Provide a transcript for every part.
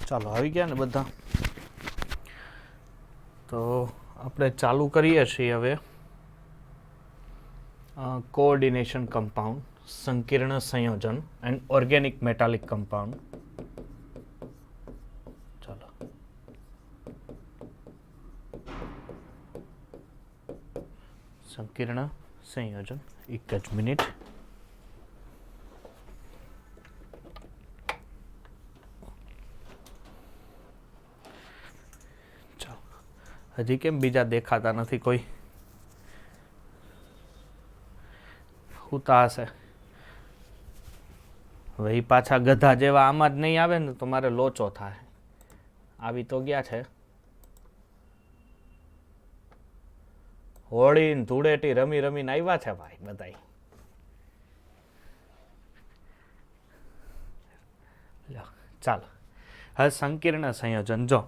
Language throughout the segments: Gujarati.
ચાલો આવી ગયા ને બધા. તો આપણે ચાલુ કરીએ છીએ હવે કોઓર્ડિનેશન કમ્પાઉન્ડ, સંકીર્ણ સંયોજન એન્ડ ઓર્ગેનિક મેટાલિક કમ્પાઉન્ડ. ચાલો સંકીર્ણ સંયોજન, એક જ મિનિટ. હજી કેમ બીજા દેખાતા નથી? કોઈ હુતા હશે. હવે એ પાછા ગધા જેવા આમાં જ નહીં આવે ને તો મારે લોચો થાય. આવી તો ગયા છે. હોળી ને ધૂળેટી રમી રમીને આવ્યા છે ભાઈ બધા. ચાલો હવે સંકીર્ણ સંયોજન. જો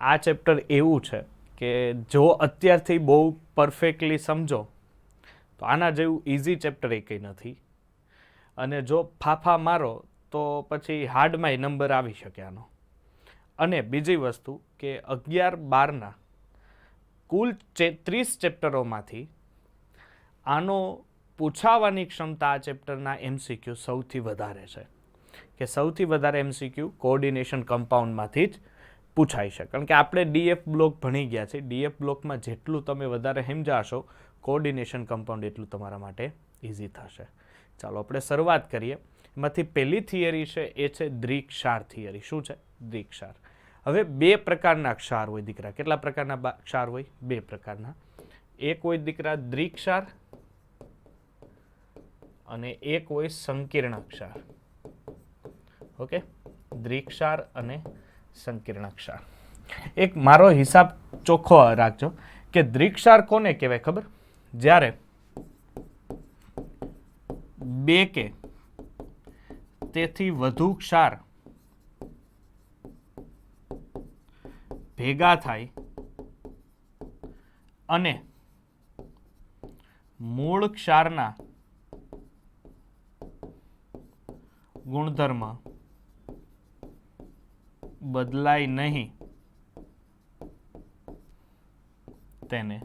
આ ચેપ્ટર એવું છે કે જો અત્યારથી બહુ પરફેક્ટલી સમજો તો આના જેવું ઇઝી ચેપ્ટર એ કંઈ નથી, અને જો ફાફા મારો તો પછી હાર્ડમાંય નંબર આવી શકે આનો. અને બીજી વસ્તુ કે 11-12ના કુલ 30 ચેપ્ટરોમાંથી આનો પૂછાવાની ક્ષમતા આ ચેપ્ટરના MCQ સૌથી વધારે છે, કે સૌથી વધારે MCQ કોઓર્ડિનેશન કમ્પાઉન્ડમાંથી જ પૂછાય છે. કારણ કે આપણે DF બ્લોક ભણી ગયા છે. DF બ્લોકમાં જેટલું તમે વધારે સમજાશો કોઓર્ડિનેશન કમ્પાઉન્ડ એટલું તમારા માટે ઇઝી થશે. ચાલો આપણે શરૂઆત કરીએ. એમાંથી પહેલી થિયરી છે એ છે દ્વિક્ષાર થિયરી. શું છે? દ્વિક્ષાર. હવે બે પ્રકારના ક્ષાર હોય દીકરા. કેટલા પ્રકારના ક્ષાર હોય? બે પ્રકારના. એક હોય દીકરા દ્વિક્ષાર અને એક હોય સંકીર્ણ ક્ષાર. ઓકે, દ્વિક્ષાર અને સંકીર્ણ ક્ષાર. એક મારો હિસાબ ચોખ્ખો રાખજો કે દ્વિક્ષાર કોને કહેવાય ખબર? જ્યારે બે કે તેથી વધુ ક્ષાર ભેગા થાય અને મૂળ ક્ષારના ગુણધર્મ બદલાય નહીં તેને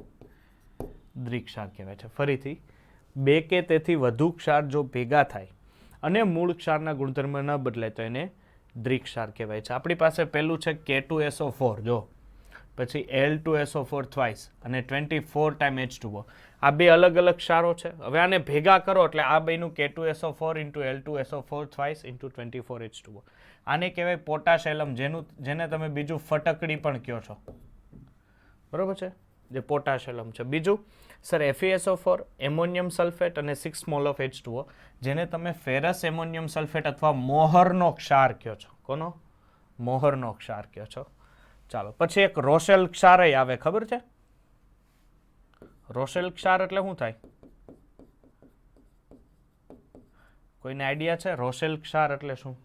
દ્વિક્ષાર કહેવાય છે. ફરીથી, બે કે તેથી વધુ ક્ષાર જો ભેગા થાય અને મૂળ ક્ષારના ગુણધર્મ ન બદલાય તો એને દ્વિક્ષાર કહેવાય છે. આપણી પાસે પહેલું છે K2SO4, જો પછી L2SO4 ટ્વાઇસ અને 24 ટાઈમ H2O. આ બે અલગ અલગ ક્ષારો છે. હવે આને ભેગા કરો એટલે આ બેનું K2SO4 into L2SO4 twice into 24 H2O. આને કહેવાય પોટાશ એલમ, જેને તમે બીજું ફટકડી પણ કહો છો. બરોબર છે? જે પોટાશ એલમ છે. બીજું સર FeSO4, એમોનિયમ સલ્ફેટ અને 6 મોલ ઓફ H2O, જેને તમે ફેરસ એમોનિયમ સલ્ફેટ અથવા મોહરનો ક્ષાર કહો છો. કોનો? મોહરનો ક્ષાર કહો છો. ચાલો પછી એક રોશેલ ક્ષાર આવે. ખબર છે રોશેલ ક્ષાર એટલે શું થાય? કોઈને આઈડિયા છે રોશેલ ક્ષાર એટલે શું?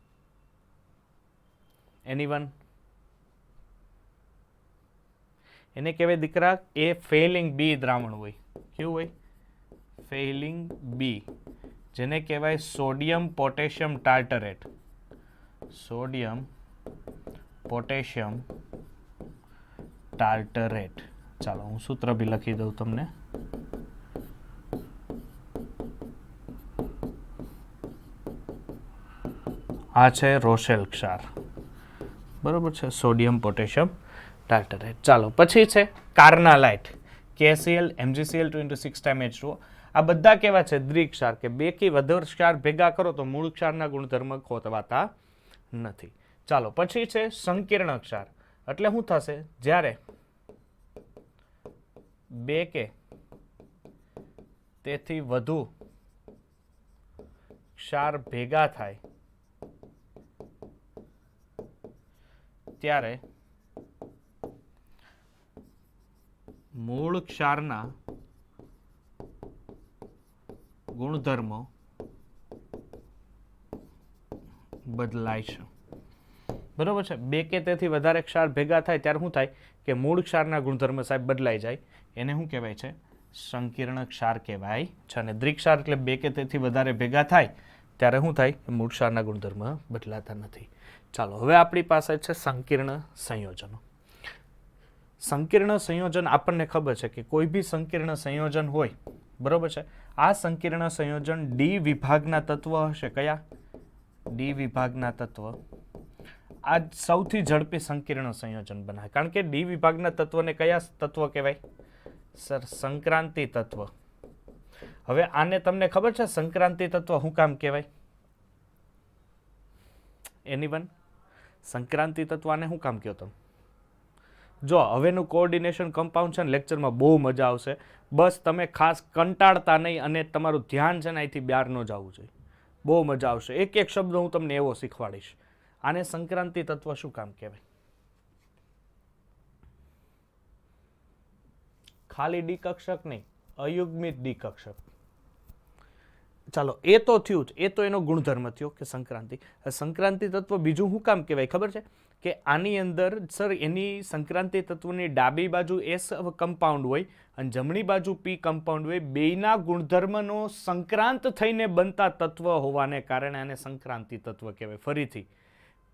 એનીવન? એને કહેવાય દીકરા એ ફેઇલિંગ બી દ્રાવણ હોય. કેવું હોય? ફેઇલિંગ બી, જેને કહેવાય સોડિયમ પોટેશિયમ ટાર્ટરેટ. Sodium potassium ટાર્ટરેટ. ચાલો હું સૂત્ર બી લખી દઉં તમને. આ છે રોશેલ ક્ષાર. બરોબર છે? Sodium potassium ટાર્ટરેટ. ચાલો પછી છે કાર્નાલાઇટ. KCl MgCl2 6 time H2O. આ બધા કેવા છે? દ્વિક્ષાર, કે બે કે વધુ ક્ષાર ભેગા કરો તો મૂળ ક્ષારના ગુણધર્મ ખોટવાતા નથી. ચાલો પછી છે સંકીર્ણ ક્ષાર. એટલે શું થશે? જ્યારે બે કે તેથી વધુ ક્ષાર ભેગા થાય ત્યારે મૂળ ક્ષારના ગુણધર્મો બદલાય છે. બરોબર છે? બે કે તેથી વધારે ક્ષાર ભેગા થાય ત્યારે શું થાય કે મૂળ ક્ષારના ગુણધર્મ સાહેબ બદલાઈ જાય. એને શું કહેવાય છે? સંકીર્ણ ક્ષાર કહેવાય છે. અને દ્વિક્ષાર એટલે બે કે તેથી વધારે ભેગા થાય ત્યારે શું થાય? મૂળ ક્ષારના ગુણધર્મ બદલાતા નથી. ચાલો હવે આપણી પાસે છે સંકીર્ણ સંયોજનો. સંકીર્ણ સંયોજન આપણને ખબર છે કે કોઈ બી સંકીર્ણ સંયોજન હોય, બરોબર છે, આ સંકીર્ણ સંયોજન ડી વિભાગના તત્વ હશે. કયા? ડી વિભાગના તત્વ. આ સૌથી ઝડપી સંકીર્ણ સંયોજન બનાવે, કારણ કે ડી વિભાગના તત્વને કયા તત્વ કહેવાય? સર, સંક્રાંતિ તત્વ. હવે આને તમને ખબર છે સંક્રાંતિ તત્વ શું કામ કહેવાય? એનીવન? સંક્રાંતિ તત્વ આને શું કામ કહો તમે? જો હવેનું કોઓર્ડિનેશન કમ્પાઉન્ડ છે ને, લેક્ચરમાં બહુ મજા આવશે. બસ તમે ખાસ કંટાળતા નહીં અને તમારું ધ્યાન છે ને અહીંથી બહાર ન જવું જોઈએ. બહુ મજા આવશે. એક એક શબ્દ હું તમને એવો શીખવાડીશ. આને સંક્રાંતિ તત્વ શું કામ કહેવાય? ખાલી ડી કક્ષક નહીં, અયુગ્મિત ડી કક્ષક. ચાલો, એ તો થયું જ, એ તો એનો ગુણધર્મ થયો કે સંક્રાંતિ. સંક્રાંતિ તત્વ બીજું શું કામ કહેવાય ખબર છે? કે આની અંદર સર એની સંક્રાંતિ તત્વની ડાબી બાજુ એસ કમ્પાઉન્ડ હોય અને જમણી બાજુ પી કમ્પાઉન્ડ હોય. બેયના ગુણધર્મનો સંક્રાંત થઈને બનતા તત્વ હોવાને કારણે આને સંક્રાંતિ તત્વ કહેવાય. ફરીથી,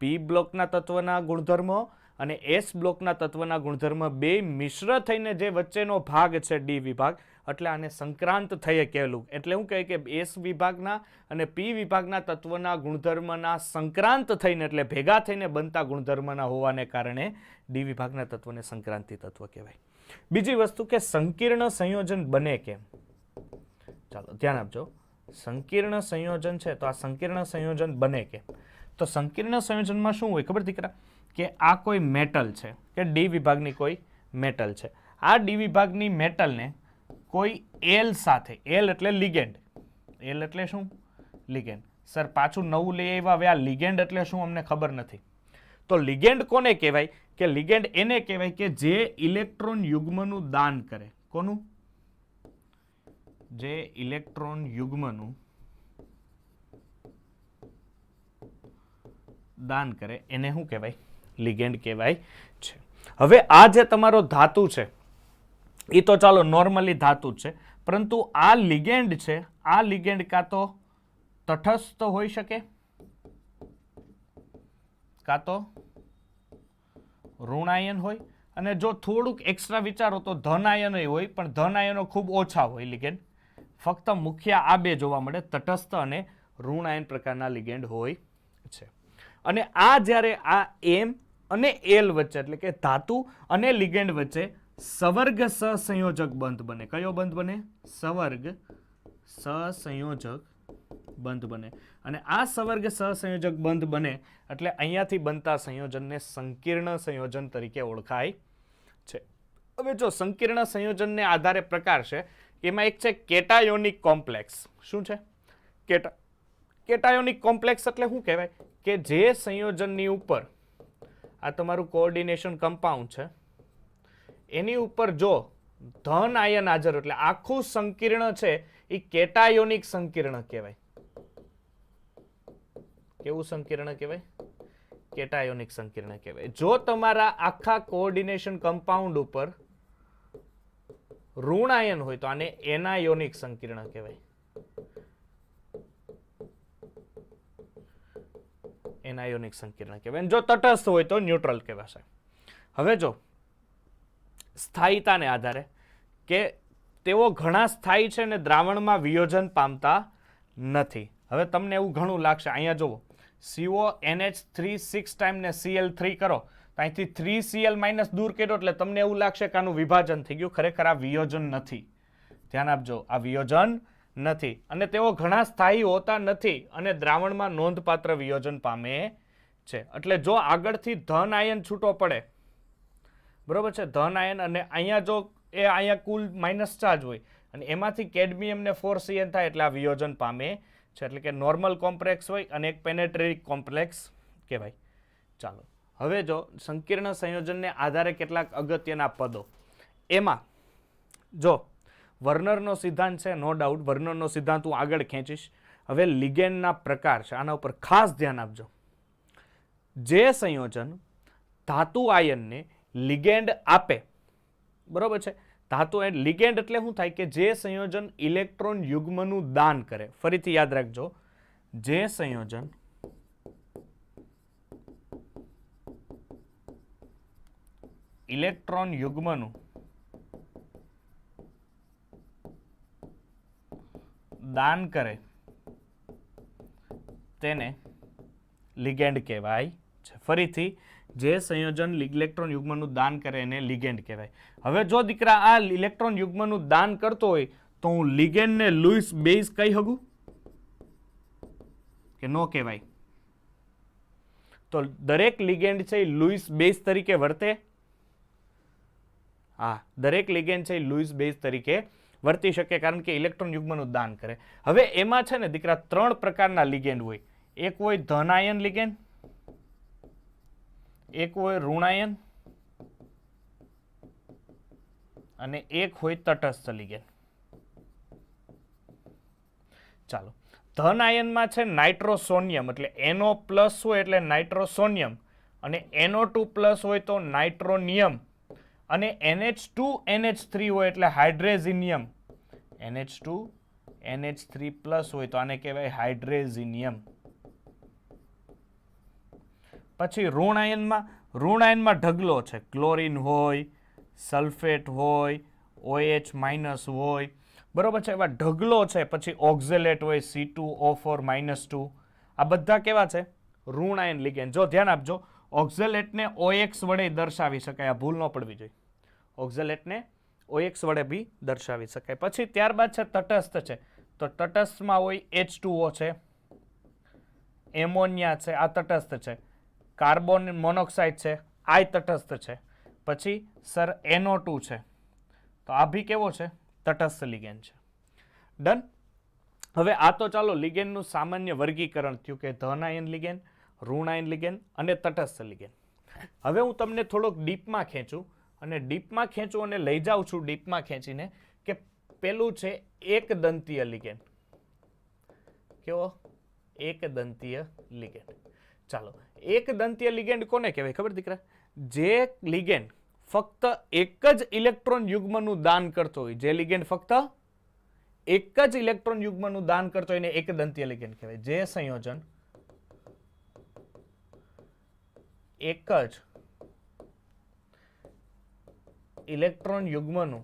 પી બ્લોકના તત્વના ગુણધર્મો અને એસ બ્લોકના તત્વના ગુણધર્મ બે મિશ્ર થઈને જે વચ્ચેનો ભાગ છે ડી વિભાગ, એટલે આને સંક્રાંત થઈ કહેલું. એટલે હું કહે કે એસ વિભાગના અને પી વિભાગના તત્વના ગુણધર્મના સંક્રાંત થઈને, એટલે ભેગા થઈને બનતા ગુણધર્મના હોવાને કારણે ડી વિભાગના તત્વને સંક્રાંતિ તત્વ કહેવાય. બીજી વસ્તુ કે સંકીર્ણ સંયોજન બને કેમ? ચાલો ધ્યાન આપજો. સંકીર્ણ સંયોજન છે તો આ સંકીર્ણ સંયોજન બને કેમ? તો સંકીર્ણ સંયોજનમાં શું હોય ખબર દીકરા? કે આ કોઈ મેટલ છે, કે ડી વિભાગની કોઈ મેટલ છે. આ ડી વિભાગની મેટલને કોઈ એલ સાથે, એલ એટલે લિગેન્ડ, એલ એટલે શું? લિગેન્ડ. સર પાછું નવું લઈ આવ્યા, હવે આ લિગેન્ડ એટલે શું અમને ખબર નથી. તો લિગેન્ડ કોને કહેવાય? કે લિગેન્ડ એને કહેવાય કે જે ઇલેક્ટ્રોન યુગ્મનું દાન કરે. કોનું? જે ઇલેક્ટ્રોન યુગ્મનું દાન કરે એને શું કહેવાય? લિગેન્ડ કહેવાય છે. હવે આ જે તમારો ધાતુ છે એ તો ચાલો નોર્મલી ધાતુ જ છે, પરંતુ આ લિગેન્ડ છે, આ લિગેન્ડ કાં તો તટસ્થ હોઈ શકે, કાં તો ઋણાયન હોય, અને જો થોડુંક એક્સ્ટ્રા વિચારો તો ધનાયન હોય, પણ ધનાયનો ખૂબ ઓછા હોય લિગેન્ડ. ફક્ત મુખ્ય આ બે જોવા મળે, તટસ્થ અને ઋણાયન પ્રકારના લિગેન્ડ હોય છે. અને આ જ્યારે આ એમ અને એલ વચ્ચે, એટલે કે ધાતુ અને લિગેન્ડ વચ્ચે સવર્ગ સહસંયોજક બંધ બને. કયો બંધ બને? સવર્ગ સહસંયોજક બંધ બને. અને આ સવર્ગ સહસંયોજક બંધ બને એટલે અહીંયાથી બનતા સંયોજનને સંકીર્ણ સંયોજન તરીકે ઓળખાય છે. હવે જો સંકીર્ણ સંયોજનને આધારે પ્રકાર છે, એમાં એક છે કેટાયોનિક કોમ્પ્લેક્સ. શું છે? કેટાયોનિક કોમ્પ્લેક્સ એટલે શું કહેવાય? કે જે સંયોજનની ઉપર આ તમારું કોઓર્ડિનેશન કમ્પાઉન્ડ છે, એની ઉપર જો ધન આયન હાજર, એટલે આખું સંકીર્ણ છે એ કેટાયોનિક સંકીર્ણ કહેવાય. કેવું સંકીર્ણ કહેવાય? કેટાયોનિક સંકીર્ણ કહેવાય. જો તમારા આખા કોઓર્ડિનેશન કમ્પાઉન્ડ ઉપર ઋણ આયન હોય તો આને એનાયોનિક સંકીર્ણ કહેવાય. એનાયોનિક સંકીર્ણ કહેવાય. જો તટસ્થ હોય તો ન્યુટ્રલ કહેવાશે. હવે જો સ્થાયીતાને આધારે કે તેઓ ઘણા સ્થાયી છે ને દ્રાવણમાં વિયોજન પામતા નથી. હવે તમને એવું ઘણું લાગશે, અહીંયા જુઓ CONH3 6 ટાઈમ ને Cl3 કરો તો અહીંથી 3Cl- દૂર કર્યો એટલે તમને એવું લાગશે કે આનું વિભાજન થઈ ગયું. ખરેખર આ વિયોજન નથી. ધ્યાન આપજો, આ વિયોજન નથી. અને તેઓ ઘણા સ્થાયી હોતા નથી અને દ્રાવણમાં નોંધપાત્ર વિયોજન પામે છે. એટલે જો આગળથી ધન આયન છૂટો પડે, બરોબર છે, ધન આયન, અને અહીંયા જો એ અહીંયા કુલ માઇનસ ચાર્જ હોય અને એમાંથી કેડમિયમ ને 4Cn થાય એટલે આ વિયોજન પામે છે. એટલે કે નોર્મલ કોમ્પ્લેક્સ હોય અને એક પેનેટ્રેટિક કોમ્પ્લેક્સ કહેવાય. ચાલો હવે જો સંકીર્ણ સંયોજનને આધારે કેટલાક અગત્યના પદો, એમાં જો વર્નરનો સિદ્ધાંત છે, નો ડાઉટ વર્નરનો સિદ્ધાંત હું આગળ ખેંચીશ. હવે લિગેન્ડના પ્રકાર છે, આના ઉપર ખાસ ધ્યાન આપજો. જે સંયોજન ધાતુ આયનને લિગેન્ડ આપે, બરોબર છે, ધાતુ આયન લિગેન્ડ એટલે શું થાય? કે જે સંયોજન ઇલેક્ટ્રોન યુગ્મનું દાન કરે. ફરીથી યાદ રાખજો, જે સંયોજન ઇલેક્ટ્રોન યુગ્મનું દાન કરે તેને લિગેન્ડ કહેવાય છે. ફરીથી, જે સંયોજન ઇલેક્ટ્રોન યુગ્મનું દાન કરે એને લિગેન્ડ કહેવાય. હવે જો દીકરા આ ઇલેક્ટ્રોન યુગ્મનું દાન કરતો હોય તો હું લિગેન્ડને લુઈસ બેઝ કહી શકું કે નો કહેવાય? તો દરેક લિગેન્ડ છે એ લુઈસ બેઝ તરીકે વર્તે. હા, દરેક લિગેન્ડ છે એ લુઈસ બેઝ તરીકે વર્તી શકે કારણ કે ઇલેક્ટ્રોન યુગ્મનું દાન કરે. હવે એમાં છે ને દીકરા 3 પ્રકારના લિગેન્ડ હોય. એક હોય ધન આયન લિગેન્ડ, એક હોય ઋણાયન અને એક હોય તટસ્થ લિગેન્ડ. ચાલો, ધન આયનમાં છે નાઇટ્રોસોનિયમ, એટલે NO+ હોય એટલે નાઇટ્રોસોનિયમ, અને NO2+ હોય તો નાઇટ્રોનિયમ, અને NH2 NH3 હોય એટલે હાઇડ્રેઝિનિયમ. NH2 NH3+ હોય તો આને કહેવાય હાઇડ્રેઝિનિયમ. પછી ઋણાયનમાં ઢગલો છે. ક્લોરીન હોય, સલ્ફેટ હોય, OH- હોય, બરોબર છે, એવા ઢગલો છે. પછી ઓક્ઝેલેટ હોય, C2O4-2. આ બધા કેવા છે? ઋણાયન લિગેન્ડ. જો ધ્યાન આપજો, ઓક્ઝેલેટને OX વડે દર્શાવી શકાય. આ ભૂલ ન પડવી જોઈએ. ઓક્ઝેલેટને OX વડે બી દર્શાવી શકાય. પછી ત્યારબાદ છે તટસ્થ છે. તો તટસ્થમાં હોય H2O છે, એમોનિયા છે, આ તટસ્થ છે. કાર્બન મોનોક્સાઇડ છે, આ તટસ્થ છે. પછી સર NO2 છે, તો આ બી કેવો છે? તટસ્થ લિગેન્ડ છે. ડન. હવે આ તો ચાલો લિગેન્ડનું સામાન્ય વર્ગીકરણ થયું કે ધન આયન લિગેન્ડ, ઋણાયન લિગેન્ડ અને તટસ્થ લિગેન્ડ. હવે હું તમને થોડોક ડીપમાં ખેંચું અને લઈ જાઉં છું ડીપમાં ખેંચીને કે પેલું છે એકદંતીય લિગેન્ડ. કેવો? એકદંતીય લિગેન્ડ. ચાલો, એકદંતીય લિગેન્ડ કોને કહેવાય ખબર દીકરા? જે લિગેન્ડ ફક્ત એક જ ઇલેક્ટ્રોન યુગ્મનું દાન કરતો હોય, જે લિગેન્ડ ફક્ત એક જ ઇલેક્ટ્રોન યુગ્મનું દાન કરતો હોય એને એકદંતીય લિગેન્ડ કહેવાય. જે સંયોજન એક જ ઇલેક્ટ્રોન યુગ્મનું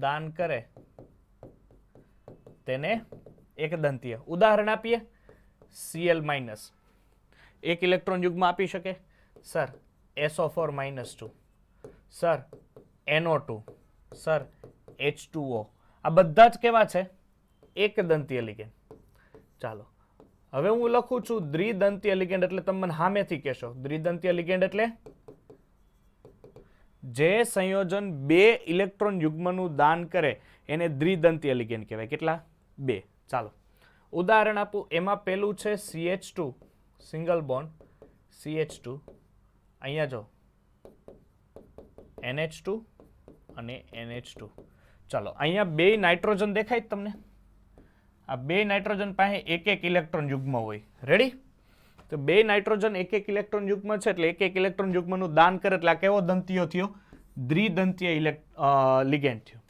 દાન કરે તેને એકદંતીય. ઉદાહરણ આપીએ. Cl- એક ઇલેક્ટ્રોન યુગ્મ આપી શકે sir SO4-2, sir NO2, sir H2O. આ બધા જ કેવા છે? એકદંતીય લિગેન્ડ. ચાલો, હવે હું લખું છું દ્વિદંતીય લિગેન્ડ, એટલે તમે મને સામેથી કહેશો દ્વિદંતીય લિગેન્ડ એટલે જે સંયોજન 2 ઇલેક્ટ્રોન યુગ્મનું દાન કરે એને દ્વિદંતીય લિગેન્ડ કહેવાય. કેટલા? 2. ચાલો, ઉદાહરણ આપું. એમાં પેલું છે CH2 સિંગલ બોન્ડ CH2, અહીંયા જો NH2 અને NH2. ચાલો, અહીંયા 2 નાઇટ્રોજન દેખાય તમને? આ 2 નાઇટ્રોજન પાસે એક ઇલેક્ટ્રોન યુગ્મ હોય. રેડી? તો 2 નાઇટ્રોજન એક ઇલેક્ટ્રોન યુગ્મ છે એટલે એક ઇલેક્ટ્રોન યુગ્મનું દાન કરે એટલે આ કેવો દંતીય થયો? દ્વિદંતીય લિગેન્ડ થયો.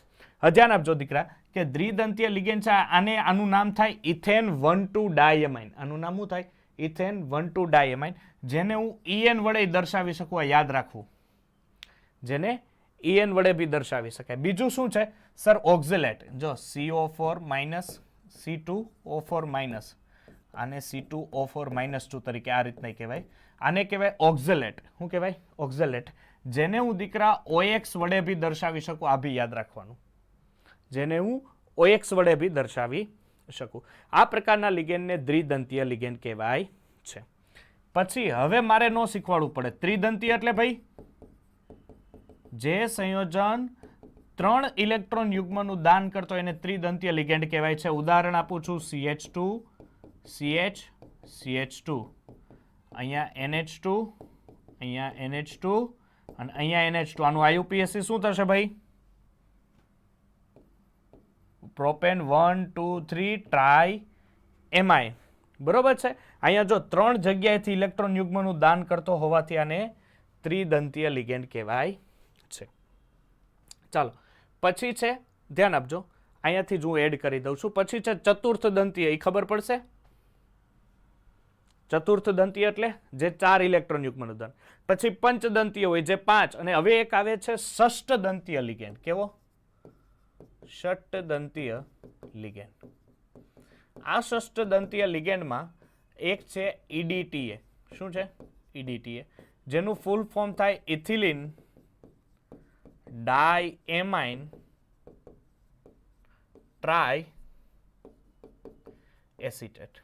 હવે ધ્યાન આપજો દીકરા કે દ્વિદંતીય લિગેન્ડ છે, આનું નામ થાય ઇથેન 1,2 ડાયમાઇન. આનું નામ શું થાય? ઇથેન 1,2 ડાયમાઇન, જેને હું EN વડે દર્શાવી શકું. આ યાદ રાખવું, જેને EN વડે બી દર્શાવી શકાય. બીજું શું છે સર? ઓક્ઝેલેટ. જો CO4- C2O4-, આને C2O4-2 તરીકે આ રીતના કહેવાય. આને કહેવાય ઓક્ઝેલેટ. શું કહેવાય? ઓક્ઝેલેટ, જેને હું દીકરા OX વડે બી દર્શાવી શકું. આ બી યાદ રાખવાનું, જેને હું OX વડે બી દર્શાવી શકું. આ પ્રકારના લિગેન્ડને દ્વિદંતીય લિગેન્ડ કહેવાય છે. પછી હવે મારે ન શીખવાડવું પડે. ત્રિદંતીય એટલે ભાઈ જે સંયોજન 3 ઇલેક્ટ્રોન યુગ્મનું દાન કરતો એને ત્રિદંતીય લિગેન્ડ કહેવાય છે. ઉદાહરણ આપું છું. CH2 CH CH2, અહીંયા NH2, અહીંયા NH2 અને અહીંયા NH2. આનું IUPAC શું થશે ભાઈ? Propane 1 2 3 try amine. બરોબર છે? અહીંયા જો 3 જગ્યાએથી ઇલેક્ટ્રોન યુગ્મનું દાન કરતો હોવાથી આને ત્રિદંતીય લિગેન્ડ કહેવાય છે. ચાલો, પછી છે, ધ્યાન આપજો, અહીંયાથી જ હું એડ કરી દઉં છું. પછી છે ચતુર્થ દંતીય. એ ખબર પડશે? ચતુર્થ દંતીય એટલે જે 4 ઇલેક્ટ્રોન યુગ્મનું દાન. પછી પંચદંતીય હોય જે 5, અને હવે એક આવે છે ષષ્ઠ દંતીય લિગેન્ડ. કેવો? ષષ્ઠ દંતીય લિગેન્ડ. આ ષષ્ઠ દંતીય લિગેન્ડમાં એક છે EDTA. શું છે? EDTA, જેનું ફૂલ ફોર્મ થાય ethylene diamine tri acetate.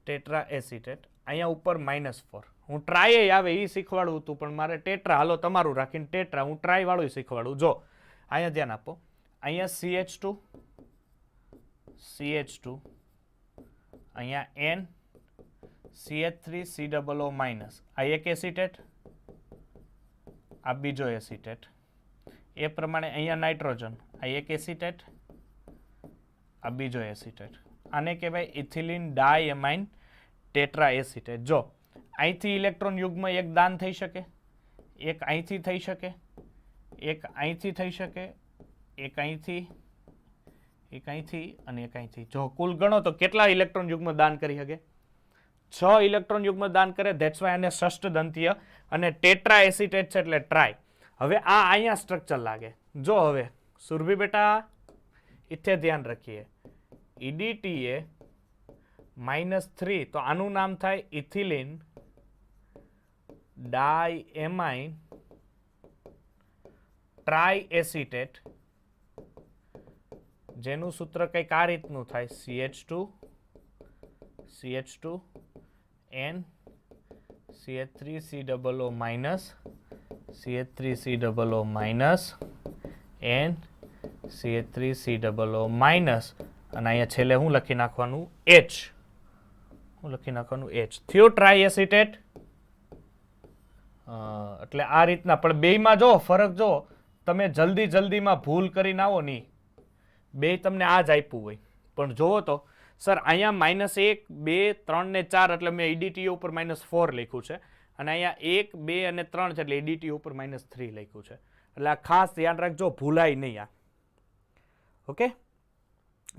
Tetra acetate. અહીંયા ઉપર -4. હું ટ્રાય આવે એ શીખવાડું હતું, પણ મારે ટેટ્રા, હાલો તમારું રાખીને ટેટ્રા, હું ટ્રાય વાળું શીખવાડું. જો અહીંયા ધ્યાન આપો, અહીંયા CH2, અહીંયા N, CH3COO-, આ એક એસિટેટ, આ બીજો એસિટેટ. એ પ્રમાણે અહીંયા નાઇટ્રોજન, આ એક એસિટેટ, આ બીજો એસિટેટ. આને કહેવાય ઇથિલિન ડાયએમાઇન ટેટ્રા એસિટેટ. જો અહીંથી ઇલેક્ટ્રોન યુગ્મ એક દાન થઈ શકે, એક અહીંથી થઈ શકે, એક અહીંથી થઈ શકે, એક અહીંથી, એક અહીંથી અને એક અહીંથી. જો કુલ ગણો તો કેટલા ઇલેક્ટ્રોન યુગ્મ દાન કરી શકે? 6 ઇલેક્ટ્રોન યુગ્મ દાન કરે. ધેટ્સ વાય આને ષષ્ઠ દંતીય અને ટેટ્રા એસિટેટ છે એટલે ટ્રાય. હવે આ અહીંયા સ્ટ્રક્ચર લાગે. જો હવે સુરભી બેટા ઇથે ધ્યાન રાખીએ, EDTA -3, તો આનું નામ થાય ઇથિલિન ડાયએમાઇન ટ્રાય એસિટેટ, જેનું સૂત્ર કંઈક આ રીતનું થાય CH2 N CH3COO-, CH3COO-, N CH3COO-, અને અહીંયા છેલ્લે હું લખી નાખવાનું H. હું લખી નાખવાનું H. થયો ટ્રાય એસિટેટ. એટલે આ રીતના. પણ બેયમાં જો ફરક જો, તમે જલ્દીમાં ભૂલ કરીને આવો નહીં, બે તમને આ જ આપ્યું હોય, પણ જોવો તો સર અહીંયા -1, 2, 3 ને 4 એટલે મેં EDTA ઉપર -4 લખ્યું છે, અને અહીંયા 1, 2 અને 3 છે એટલે EDTA ઉપર -3 લખ્યું છે. એટલે આ ખાસ ધ્યાન રાખજો, ભૂલાય નહીં આ. ઓકે,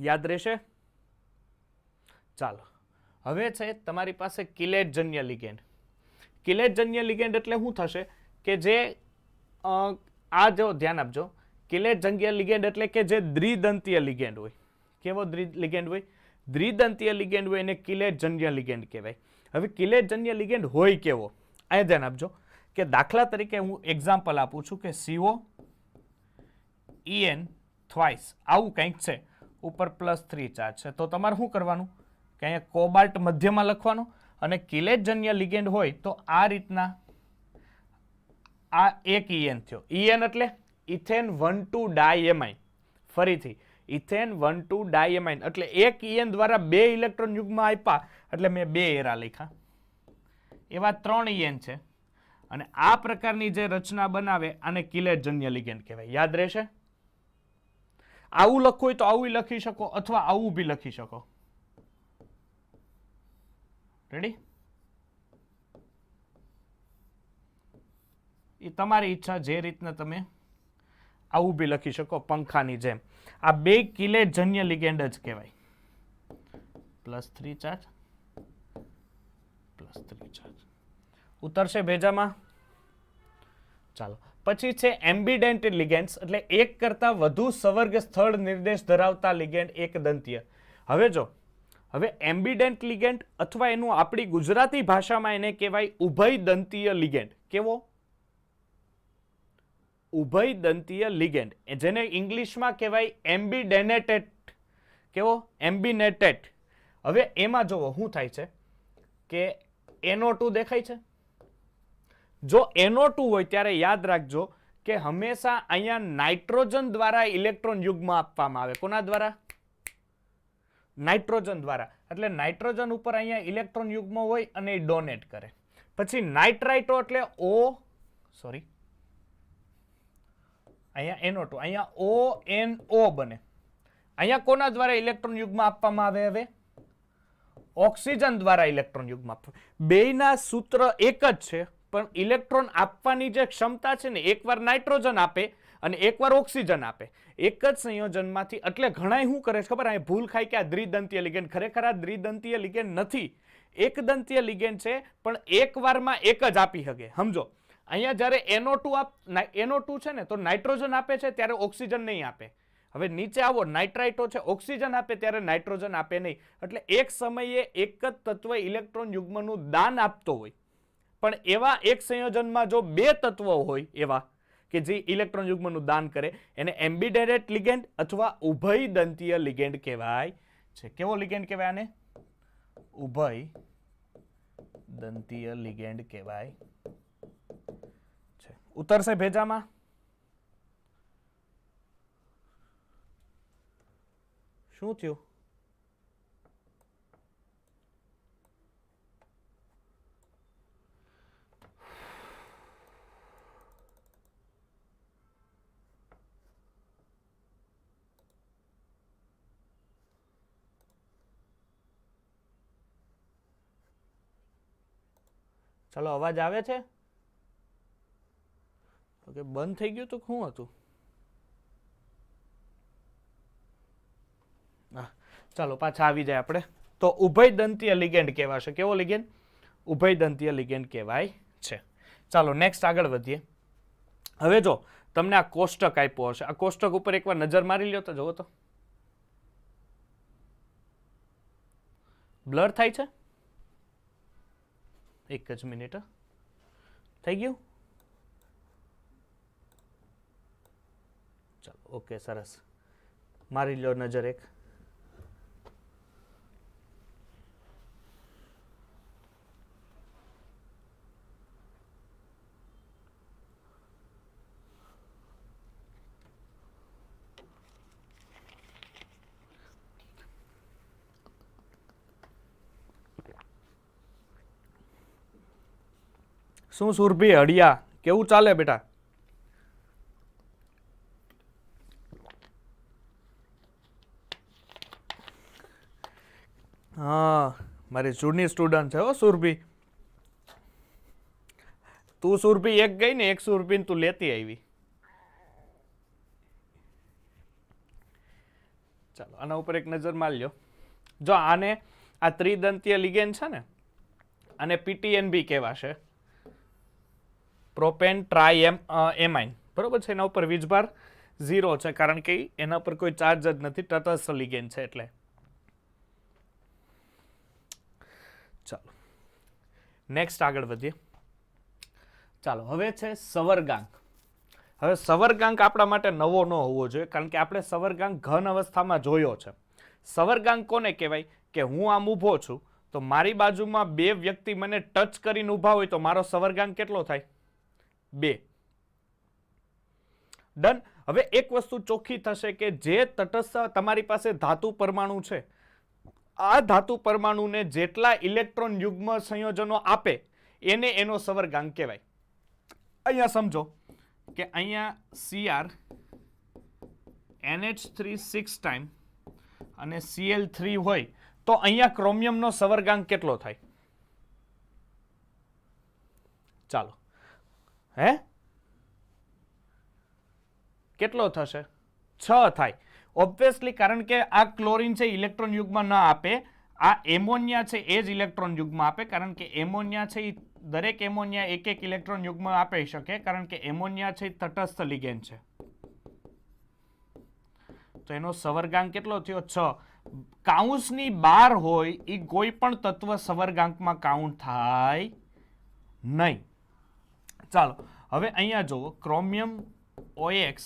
યાદ રહેશે? ચાલો, હવે છે તમારી પાસે કિલેટજન્ય લિગેન્ડ. કિલેટજન્ય લિગેન્ડ એટલે શું થશે કે જે આ જો ધ્યાન આપજો, કિલેટજન્ય લિગેન્ડ એટલે કે જે દ્વિદંતીય લિગેન્ડ હોય. કેવો લિગેન્ડ હોય? દ્વિદંતીય લિગેન્ડ હોય એને કિલેટજન્ય લિગેન્ડ કહેવાય. હવે કિલેટજન્ય લિગેન્ડ હોય કેવો? અહીંયા ધ્યાન આપજો કે દાખલા તરીકે હું એક્ઝામ્પલ આપું છું કે CO EN થ્વાઇસ આવું કંઈક છે, ઉપર +3 ચાર્જ છે. તો તમારે શું કરવાનું કે અહીંયા કોબાલ્ટ મધ્યમાં લખવાનો, અને કિલેટજન્ય લિગેન્ડ હોય તો આ રીતના આ એક EN થયો. EN એટલે ઇથેન 1,2 ડાયએમાઇન. ફરીથી ઇથેન 1,2 ડાયએમાઇન એટલે એક EN દ્વારા 2 ઇલેક્ટ્રોન યુગ્મ આપ્યા એટલે મેં 2 એરા લખ્યા. એવા 3 EN છે, અને આ પ્રકારની જે રચના બનાવે આને કિલેટજન્ય લિગેન્ડ કહેવાય. યાદ રહેશે? આવું લખવું હોય તો આવું લખી શકો, અથવા આવું બી લખી શકો. રેડી? એ તમારી ઈચ્છા, જે રીતના તમે આવું બી લખી શકો પંખાની જેમ. આ બે કિલેટજન્ય લિગેન્ડ જ કહેવાય. +3 ચાર્જ, +3 ચાર્જ ઉતરશે ભેજામાં. ચાલો, પછી છે એમ્બિડેન્ટ લિગેન્ડ્સ, એટલે એક કરતા વધુ સવર્ગ સ્થળ નિર્દેશ ધરાવતા લિગેન્ડ એક દંતીય. હવે જો, હવે એમ્બિડેન્ટ લિગેન્ડ અથવા એનું આપણી ગુજરાતી ભાષામાં એને કહેવાય ઉભય દંતીય લિગેન્ડ. કેવો? ઉભય દંતીય લિગેન્ડ, જેને ઇંગ્લિશમાં કહેવાય એમ્બિડેનેટેડ. કેવો? એમ્બિનેટેડ. હવે એમાં જોવો શું થાય છે કે NO2 દેખાય છે. જો NO2 હોય ત્યારે યાદ રાખજો કે હંમેશા અહીંયા નાઇટ્રોજન દ્વારા ઇલેક્ટ્રોન યુગ્મ આપવામાં આવે. કોના દ્વારા? નાઇટ્રોજન દ્વારા. એટલે નાઇટ્રોજન ઉપર અહીંયા ઇલેક્ટ્રોન યુગ્મ હોય અને એ ડોનેટ કરે. પછી નાઇટ્રાઇટો એટલે અહીંયા NO2, અહીંયા ONO બને. અહીંયા કોના દ્વારા ઇલેક્ટ્રોન યુગ્મ આપવામાં આવે? હવે ઓક્સિજન દ્વારા ઇલેક્ટ્રોન યુગ્મ આપવામાં. બેયના સૂત્ર એક જ છે, પણ ઇલેક્ટ્રોન આપવાની જે ક્ષમતા છે ને, એકવાર નાઇટ્રોજન આપે અને એકવાર ઓક્સિજન આપે. એક જ સંયોજનમાંથી એટલે ઘણા શું કરે છે ખબર, આ ભૂલ ખાય કે આ દ્વિદંતીય લિગેન્ડ, ખરેખર આ દ્વિદંતીય લિગેન્ડ નથી, એકદંતીય લિગેન્ડ છે, પણ એક વારમાં એક જ આપી શકે. સમજો અહીંયા જ્યારે NO2 છે ને તો નાઇટ્રોજન આપે છે ત્યારે ઓક્સિજન નહીં આપે. હવે નીચે આવો નાઇટ્રાઇટો છે, ઓક્સિજન આપે ત્યારે નાઇટ્રોજન આપે નહીં. એટલે એક સમયે એક જ તત્વ ઇલેક્ટ્રોન યુગ્મનું દાન આપતો હોય, પણ એવા એક સંયોજનમાં જો બે તત્વો હોય એવા કે જે ઇલેક્ટ્રોન યુગ્મનું દાન કરે, એને એમ્બિડેરેટ લિગેન્ડ અથવા ઉભયદંતીય લિગેન્ડ કહેવાય છે. કેવો લિગેન્ડ કહેવાય આને? ઉભયદંતીય લિગેન્ડ કહેવાય છે. ઉતરશે ભેજામાં? શું થયું? ચાલો, અવાજ આવે છે? ઓકે, બંધ થઈ ગયું તો શું હતું? ચાલો પાછા આવી જાય આપણે. તો ઉભયદંતીય લિગેન્ડ કહેવાશે. કેવો લિગેન્ડ? ઉભયદંતીય લિગેન્ડ કહેવાય છે. ચાલો નેક્સ્ટ આગળ વધીએ. હવે જો તમને આ કોષ્ટક આપ્યો હશે, આ કોષ્ટક ઉપર એકવાર નજર મારી લ્યો તો જુઓ તો. બ્લર થાય છે? એક જ મિનિટ. થઈ ગયું? ચાલો ઓકે, સરસ. મારી લ્યો નજર એક. શું સુરભી હડિયા, કેવું ચાલે બેટા? હા, મારી જૂની સ્ટુડન્ટ છે હો સુરભી. તું સુરભી એક ગઈ ને, એક સુરભી તું લેતી આવી. ચાલો આના ઉપર એક નજર મારી લ્યો. જો આને આ ત્રિદંતીય લિગેન્ડ છે ને, આને PTNB કહેવાશે, પ્રોપેન ટ્રાય એમાઇન. બરોબર છે? એના ઉપર વીજભાર 0 છે, કારણ કે એના પર કોઈ ચાર્જ જ નથી, તટસ્થ લિગેન્ડ છે એટલે. ચાલો નેક્સ્ટ આગળ વધીએ. ચાલો હવે છે સવર્ગાંક. હવે સવર્ગાંક આપણા માટે નવો ન હોવો જોઈએ, કારણ કે આપણે સવર્ગાંક ઘન અવસ્થામાં જોયો છે. સવર્ગાંક કોને કહેવાય? કે હું આમ ઊભો છું તો મારી બાજુમાં બે વ્યક્તિ મને ટચ કરીને ઊભા હોય તો મારો સવર્ગાંક કેટલો થાય? 2. ડન. હવે એક વસ્તુ ચોખ્ખી થશે કે જે તટસ્થ તમારી પાસે ધાતુ પરમાણુ છે, આ ધાતુ પરમાણુને જેટલા ઇલેક્ટ્રોન યુગ્મ સંયોજનો આપે એને એનો સવર્ગાંક કહેવાય. અહીંયા સમજો કે અહીંયા Cr NH3 6 ટાઈમ અને Cl3 હોય તો અહીંયા ક્રોમિયમનો સવર્ગાંક કેટલો થાય? ચાલો, હે કેટલો થશે? 6 થાય. ઓબ્વિયસલી, કારણ કે આ ક્લોરીન છે ઇલેક્ટ્રોન યુગ્મ ન આપે, આ એમોનિયા છે એ જ ઇલેક્ટ્રોન યુગ્મ આપે, કારણ કે એમોનિયા છે એ દરેક એમોનિયા એક એક ઇલેક્ટ્રોન યુગ્મ આપી શકે, કારણ કે એમોનિયા છે તટસ્થ લિગેન્ડ છે. તો એનો સવર્ગાંક કેટલો થયો? 6. કાઉન્સની બહાર હોય એ કોઈ પણ તત્વ સવર્ગાંકમાં કાઉન્ટ થાય નહીં. ચાલો હવે અહીંયા જુઓ, ક્રોમિયમ OX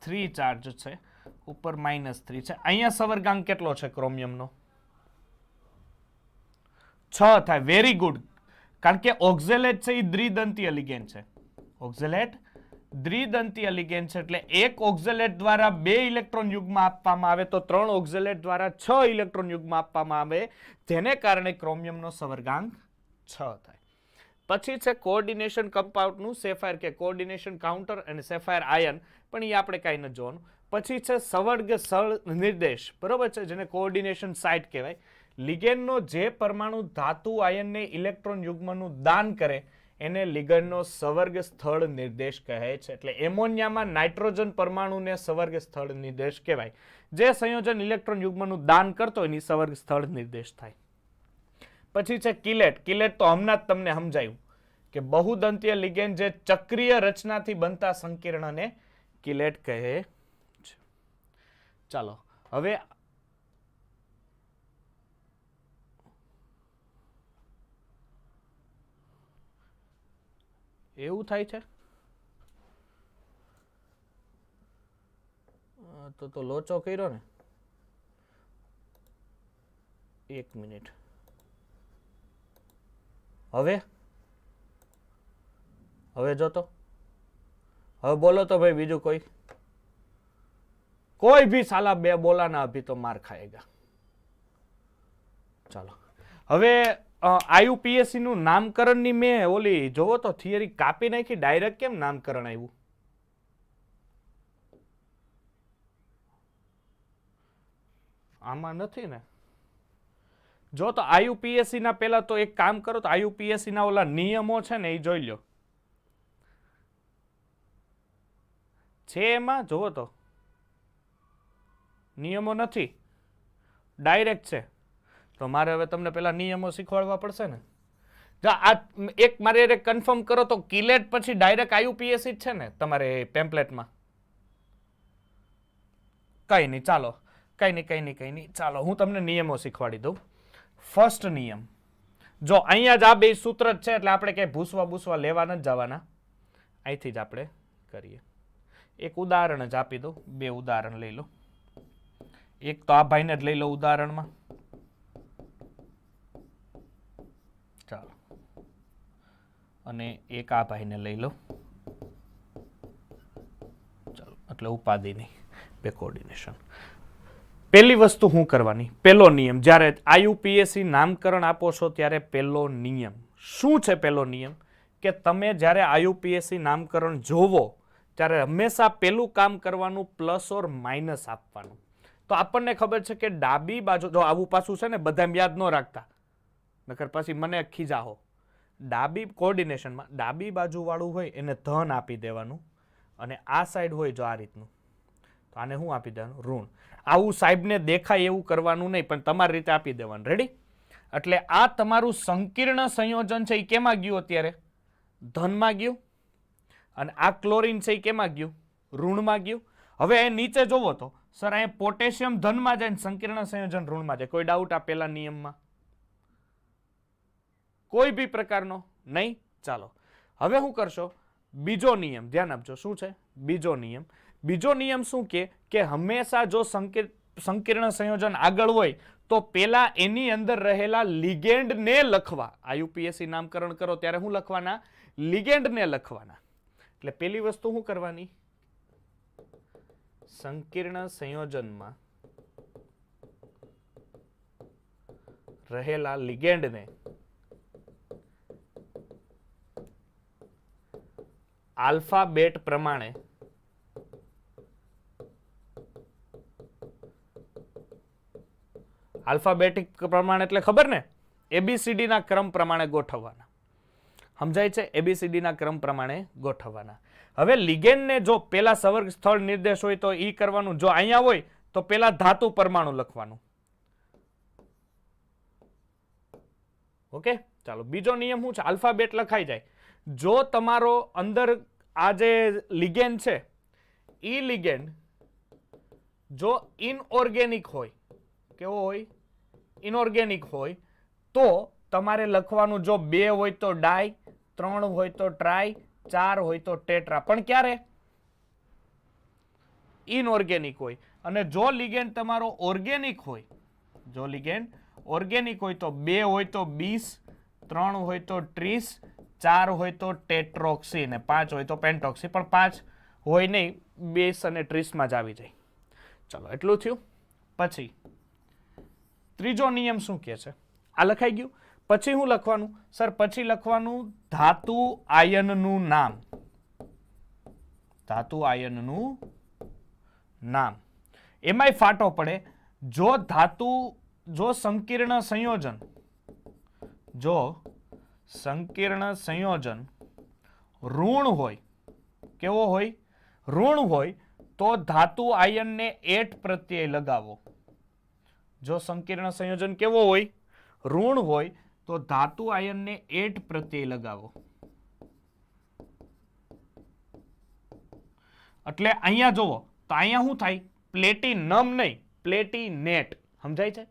3 ચાર્જ છે, ઉપર -3 છે. અહીંયા સવર્ગાંક કેટલો છે ક્રોમિયમનો? 6 થાય. Very good. કારણ કે ઓક્ઝેલેટ છે એ દ્વિદંતીય લિગેન્ડ છે. ઓક્ઝેલેટ દ્વિદંતીય લિગેન્ડ છે, એટલે એક ઓક્ઝેલેટ દ્વારા 2 ઇલેક્ટ્રોન યુગ્મ આપવામાં આવે તો 3 ઓક્ઝેલેટ દ્વારા 6 ઇલેક્ટ્રોન યુગ્મ આપવામાં આવે, જેને કારણે ક્રોમિયમનો સવર્ગાંક 6 થાય. પછી છે કોઓર્ડિનેશન કમ્પાઉન્ડનું સેફાયર કે કોઓર્ડિનેશન કાઉન્ટર અને સેફાયર આયન, પણ એ આપણે કાંઈ નથી જોવાનું. પછી છે સવર્ગ સળ નિર્દેશ, બરોબર છે, જેને કોઓર્ડિનેશન સાઇટ કહેવાય. લિગેન્ડનો જે પરમાણુ ધાતુ આયનને ઇલેક્ટ્રોન યુગ્મનું દાન કરે એને લિગન્ડનો સવર્ગ સ્થળ નિર્દેશ કહે છે. એટલે એમોનિયામાં નાઇટ્રોજન પરમાણુને સવર્ગ સ્થળ નિર્દેશ કહેવાય. જે સંયોજન ઇલેક્ટ્રોન યુગ્મનું દાન કરતો એની સવર્ગ સ્થળ નિર્દેશ થાય. પછી છે કિલેટ. કિલેટ તો હમણાં જ તમને સમજાયું કે બહુદંતીય લિગેન્ડ જે ચક્રીય રચનાથી બનતા સંકીર્ણને કિલેટ કહે છે. ચાલો હવે એવું થાય છે તો લોચો કર્યો ને. 1 મિનિટ. હવે જોતો. હવે બોલો તો ભાઈ બીજું કોઈ भी साला बे बोला ना अभी तो मार खाएगा. ચાલો હવે આયુપીએસસી નું નામકરણ ની મેં ઓલી જોવો તો થિયરી કાપી નાખી. ડાયરેક્ટ કેમ નામકરણ આવ્યું? આમાં નથી ને. જો તો આયુપીએસસી ના પેલા તો એક કામ કરો તો આયુપીએસસી ના ઓલા નિયમો છે ને એ જોઈ લો. છે એમાં જોવો તો નિયમો નથી, ડાયરેક્ટ છે. તો મારે હવે તમને પેલા નિયમો શીખવાડવા પડશે ને. આ એક મારે કન્ફર્મ કરો તો કિલેટ પછી ડાયરેક્ટ આયુપીએસસી જ છે ને તમારે પેમ્પલેટમાં? કઈ નહીં, ચાલો કઈ નહીં ચાલો હું તમને નિયમો શીખવાડી દઉં. ફર્સ્ટ નિયમ, જો અહીંયા જ આ બે સૂત્ર જ છે એટલે આપણે કઈ ભૂસવા લેવા નથી જવાના. અહીંથી જ આપણે કરીએ. એક ઉદાહરણ જ આપી દઉં, 2 ઉદાહરણ લઈ લો. એક તો આ ભાઈને જ લઈ લો ઉદાહરણમાં. ચાલો, અને એક આ ભાઈને લઈ લો. ચાલો, એટલે ઉપાધિ નહીં, બે કોર્ડિનેશન. પહેલી વસ્તુ શું કરવાની? પહેલો નિયમ. જ્યારે આયુપીએસસી નામકરણ આપો છો ત્યારે પહેલો નિયમ શું છે? પહેલો નિયમ કે તમે જ્યારે આયુપીએસસી નામકરણ જોવો ત્યારે હંમેશા પહેલું કામ કરવાનું પ્લસ ઓર માઇનસ આપવાનું. તો આપણને ખબર છે કે ડાબી બાજુ, જો આવું પાછું છે ને બધા યાદ ન રાખતા નકર પછી મને ખીજાહો. ડાબી કોર્ડિનેશનમાં ડાબી બાજુ વાળું હોય એને ધન આપી દેવાનું, અને આ સાઈડ હોય જો આ રીતનું તો આને શું આપી દેવાનું? ઋણ. આવું સાહેબને દેખાય એવું કરવાનું નહીં, પણ તમારી રીતે આપી દેવાનું. રેડી? એટલે આ તમારું સંકીર્ણ સંયોજન છે એ કેમાં ગયું? અત્યારે ધનમાં ગયું. અને આ ક્લોરીન છે એ કેમાં ગયું? ઋણમાં ગયું. હવે એ નીચે જોવો તો સર અહીંયા પોટેશિયમ ધનમાં જાય, સંકીર્ણ સંયોજન ઋણમાં જાય. કોઈ ડાઉટ આ પેલા નિયમમાં? કોઈ બી પ્રકારનો નહીં. ચાલો હવે શું કરશો? બીજો નિયમ ધ્યાન આપજો. શું છે બીજો નિયમ? બીજો નિયમ શું કે હંમેશા જો સંકીર્ણ સંયોજન આગળ હોય તો પેલા એની અંદર રહેલા લિગેન્ડ ને લખવા. આયુપીએસસી નામકરણ કરો ત્યારે શું લખવાના? લિગેન્ડ ને લખવાના. એટલે પેલી વસ્તુ શું કરવાની? સંકીર્ણ સંયોજનમાં રહેલા લિગેન્ડને આલ્ફાબેટ પ્રમાણે આલ્ફાબેટિક પ્રમાણે એટલે ખબર ને? એબીસીડી ના ક્રમ પ્રમાણે ગોઠવવાના. સમજાય છે? એબીસીડી ના ક્રમ પ્રમાણે ગોઠવવાના. હવે લિગેન્ડને જો પેલા સવર્ગ સ્થળ નિર્દેશ હોય તો ઈ કરવાનું. જો અહીંયા હોય તો પેલા ધાતુ પરમાણુ લખવાનું. ઓકે, ચાલો બીજો નિયમ શું છે? આલ્ફાબેટ લખાઈ જાય. જો તમારો અંદર આ જે લિગેન્ડ છે ઈ લિગેન્ડ જો ઇનઓર્ગેનિક હોય, કેવો હોય? ઇનઓર્ગેનિક હોય તો તમારે લખવાનું. જો 2 હોય તો ડાય, 3 હોય તો ટ્રાય, 4 હોય તો ટેટ્રા. પણ ક્યારે? ઇનઓર્ગેનિક હોય. અને જો લિગેન્ડ તમારો ઓર્ગેનિક હોય, જો લિગેન્ડ ઓર્ગેનિક હોય તો 2 હોય તો 20, 3 હોય તો 30, 4 હોય તો ટેટ્રોક્સી ને 5 હોય તો પેન્ટોક્સી. પણ 5 હોય નહીં, 20 અને 30 માં જ આવી જાય. ચલો એટલું થયું. પછી ત્રીજો નિયમ શું કહે છે? આ લખાઈ ગયું. પછી શું લખવાનું? સર પછી લખવાનું ધાતુ આયનનું નામ. ધાતુ આયનનું નામ. એમાંય ફાટો પડે. જો ધાતુ, જો સંકીર્ણ સંયોજન, જો સંકીર્ણ સંયોજન ઋણ હોય, કેવો હોય? ઋણ હોય તો ધાતુ આયનને એટ પ્રત્યય લગાવો. જો સંકીર્ણ સંયોજન કેવો હોય? ઋણ હોય તો ધાતુ આયનને એટ પ્રત્યય લગાવો. એટલે અહીંયા જુઓ તો અહીંયા શું થાય? પ્લેટિનમ નહીં, પ્લેટિનેટ. સમજાય છે?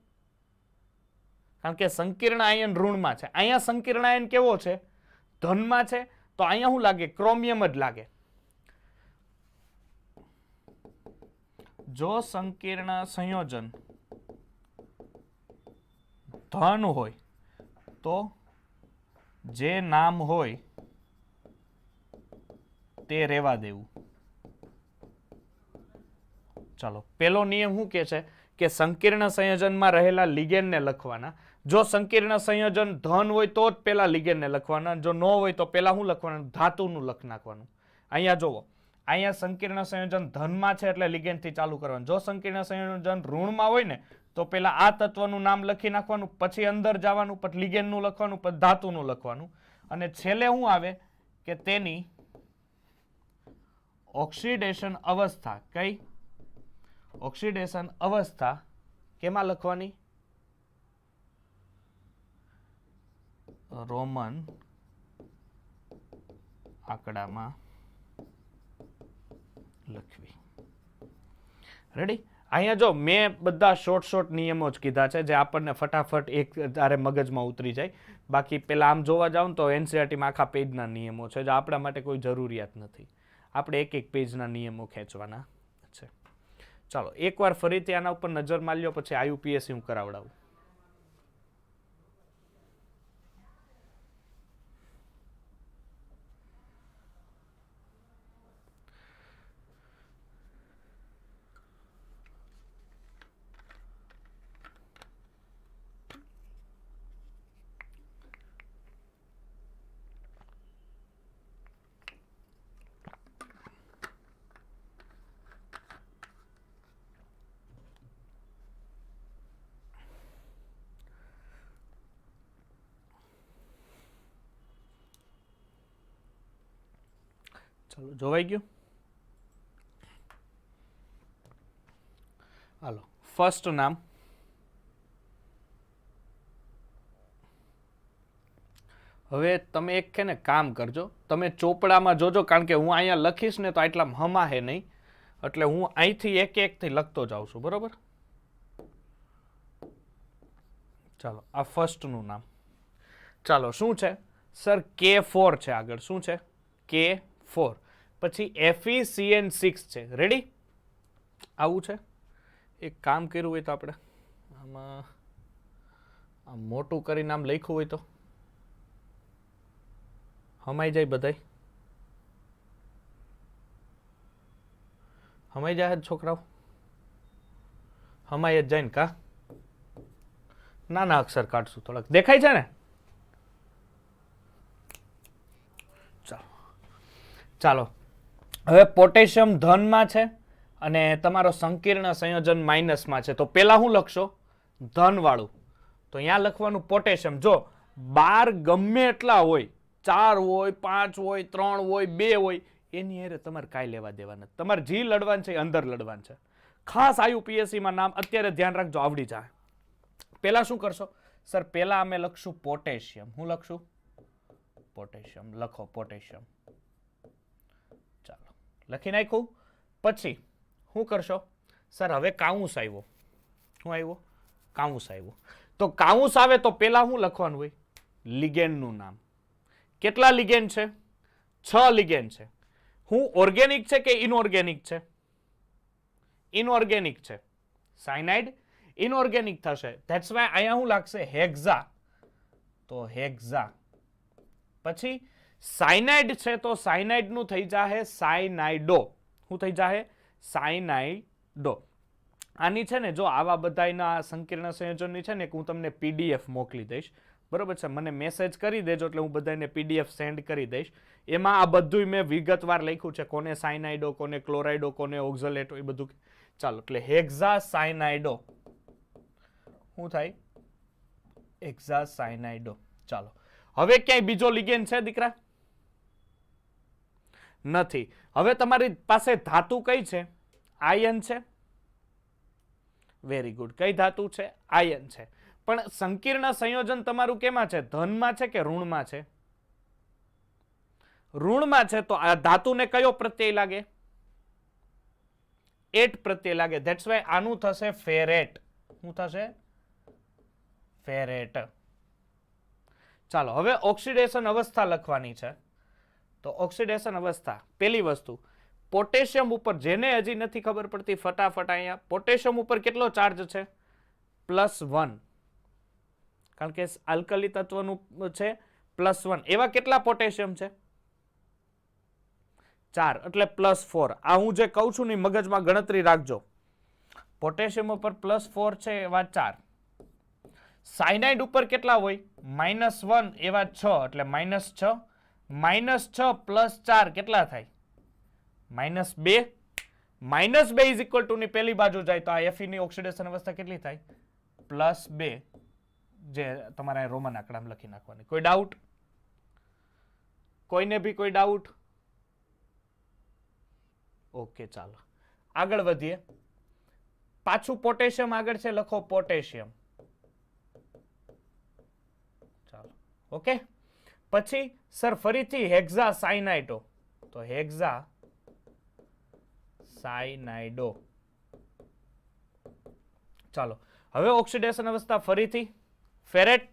કારણ કે સંકીર્ણ આયન ઋણમાં છે, અહીંયા સંકીર્ણ આયન કેવો છે? ધનમાં છે. તો અહીંયા શું લાગે? ક્રોમિયમ જ લાગે. જો સંકીર્ણ સંયોજન ધન હોય તો જે નામ હોય તે રહેવા દેવું. ચાલો, પેલો નિયમ શું કે છે કે સંકીર્ણ સંયોજનમાં રહેલા લિગેન્ડને લખવાના. જો સંકીર્ણ સંયોજન ધન હોય તો જ પેલા લિગેન્ડને લખવાના, જો ન હોય તો પેલા શું લખવાનું? ધાતુનું લખ નાખવાનું. અહીંયા જોવો, અહીંયા સંકીર્ણ સંયોજન ધનમાં છે એટલે લિગેન્ડથી ચાલુ કરવાનું. જો સંકીર્ણ સંયોજન ઋણમાં હોય ને તો પેલા આ તત્વનું નામ લખી નાખવાનું, પછી અંદર જવાનું, પછી લિગેન્ડનું લખવાનું, પછી ધાતુનું લખવાનું, અને છેલ્લે શું આવે કે તેની ઓક્સિડેશન અવસ્થા. કઈ ઓક્સિડેશન અવસ્થા કેમાં લખવાની? રોમન આંકડામાં લખવી. રેડી? અહીંયા જો મેં બધા શોર્ટ નિયમો જ કીધા છે જે આપણને ફટાફટ એક તારે મગજમાં ઉતરી જાય. બાકી પેલા આમ જોવા જાવ તો એનસીઈઆરટીમાં આખા પેજના નિયમો છે જે આપણા માટે કોઈ જરૂરિયાત નથી. આપણે એક એક પેજના નિયમો ખેંચવાના છે. ચાલો એકવાર ફરીથી આના ઉપર નજર માર્યો પછી આઈયુપીએસસી હું કરાવડાવું. ચાલો જોવાઈ ગયું? હાલો, ફર્સ્ટ નામ હવે તમે એક છે ને કામ કરજો, તમે ચોપડામાં જોજો, કારણ કે હું અહીંયા લખીશ ને તો આટલા હમાહે નહીં, એટલે હું અહીંથી એક એકથી લખતો જાઉં છું. બરોબર? ચાલો, આ ફર્સ્ટનું નામ. ચાલો, શું છે સર? K4 છે આગળ. શું છે? K4. પછી FeCN6 છે. રેડી? આવું છે. એક કામ કર્યું હોય તો આપણે આમાં આમ મોટું કરીને આમ લખ્યું હોય તો હમાઈ જાય બધાય? હમાઈ જાય છોકરાઓ? હમાઈ જ જાય ને કા? નાના અક્ષર કાઢશું થોડાક. દેખાય છે ને? ચાલો, હવે પોટેશિયમ ધનમાં છે અને તમારો સંકીર્ણ સંયોજન માઇનસમાં છે. તો પેલા શું લખશો? ધન વાળું. તો અહીંયા લખવાનું પોટેશિયમ. જો 12 ગમે એટલા હોય, 4 હોય, 5 હોય, 3 હોય, 2 હોય, એની હારે તમારે કાંઈ લેવા દેવા નથી. તમારે જી લડવાનું છે અંદર લડવાનું છે. ખાસ આઈયુપીએસસીમાં નામ અત્યારે ધ્યાન રાખજો, આવડી જાય. પેલા શું કરશો સર? પેલા અમે લખશું પોટેશિયમ. હું લખશું? પોટેશિયમ. લખો પોટેશિયમ. ચાલો, લખી નાખ્યું. પછી શું કરશો સર? હવે કાઉન્સ આવ્યો. શું આવ્યો? કાઉન્સ આવ્યો. તો કાઉન્સ આવે તો પેલા શું લખવાનું હોય? લિગેન્ડનું નામ. કેટલા લિગેન્ડ છે? 6 લિગેન્ડ છે. હું ઓર્ગેનિક છે કે ઇનઓર્ગેનિક છે? ઇનઓર્ગેનિક છે. સાયનાઇડ ઇનઓર્ગેનિક થશે. ધેટ્સ વાય અહીંયા શું લાગશે? હેક્ઝા. તો હેક્ઝા. પછી સાયનાઇડ છે તો સાયનાઇડ નું થઈ જાહે સાયનાઇડો. શું થઈ જાહે? સાયનાઇડો. આની છે ને જો આવા બધાના સંકીર્ણ સંયોજનની છે ને હું તમને પીડીએફ મોકલી દઈશ. બરોબર છે? મને મેસેજ કરી દેજો એટલે હું બધાને પીડીએફ સેન્ડ કરી દઈશ. એમાં આ બધું મેં વિગતવાર લખ્યું છે, કોને સાયનાઇડો, કોને ક્લોરાઇડો, કોને ઓક્ઝલેટો, એ બધું. ચાલો, એટલે હેક્ઝા સાયનાઇડો. શું થાય? હેક્ઝા સાયનાઇડો. ચાલો, હવે ક્યાંય બીજો લિગેન્ડ છે દીકરા? નથી. હવે તમારી પાસે ધાતુ કઈ છે? આયન છે. Very good. કઈ ધાતુ છે? આયન છે. પણ સંકીર્ણ સંયોજન તમારું કેમાં છે? ધનમાં છે કે ઋણમાં છે? ઋણમાં છે. તો આ ધાતુને કયો પ્રત્યય લાગે? એટ પ્રત્યય લાગે. ધેટ્સ વાય આનું થશે ફેરેટ. શું થશે? ફેરેટ. ચાલો હવે ઓક્સિડેશન અવસ્થા લખવાની છે. તો ઓક્સિડેશન અવસ્થા પહેલી વસ્તુ પોટેશિયમ ઉપર, જેને હજી નથી ખબર પડતી ફટાફટ અહીંયા, પોટેશિયમ ઉપર કેટલો ચાર્જ છે? +1. કારણ કે આલ્કલી તત્વનું છે +1. એવા કેટલા પોટેશિયમ છે? 4, એટલે +4. આ હું જે કહું છું ને મગજમાં ગણતરી રાખજો. પોટેશિયમ ઉપર +4 છે એવા 4. સાયનાઇડ ઉપર કેટલા હોય? -1 એવા 6, એટલે -6. -6 + 4 કેટલા થાય? -2. -2 ઇઝ ઇક્વલ ટુ ની પેલી બાજુ જાય તો આ Fe ની ઓક્સિડેશન અવસ્થા કેટલી થાય? +2. જે તમારે રોમન આંકડામાં લખી નાખવાની. કોઈ ડાઉટ? કોઈને બી કોઈ ડાઉટ? ઓકે, ચાલો આગળ વધીએ. પાછું પોટેશિયમ આગળ છે, લખો પોટેશિયમ. ચાલો, ઓકે. પછી સર ફરીથી હેક્ઝા સાયનાઇડો. તો હેક્ઝા સાયનાઇડો. ચાલો હવે ઓક્સિડેશન અવસ્થા ફરીથી ફેરેટ.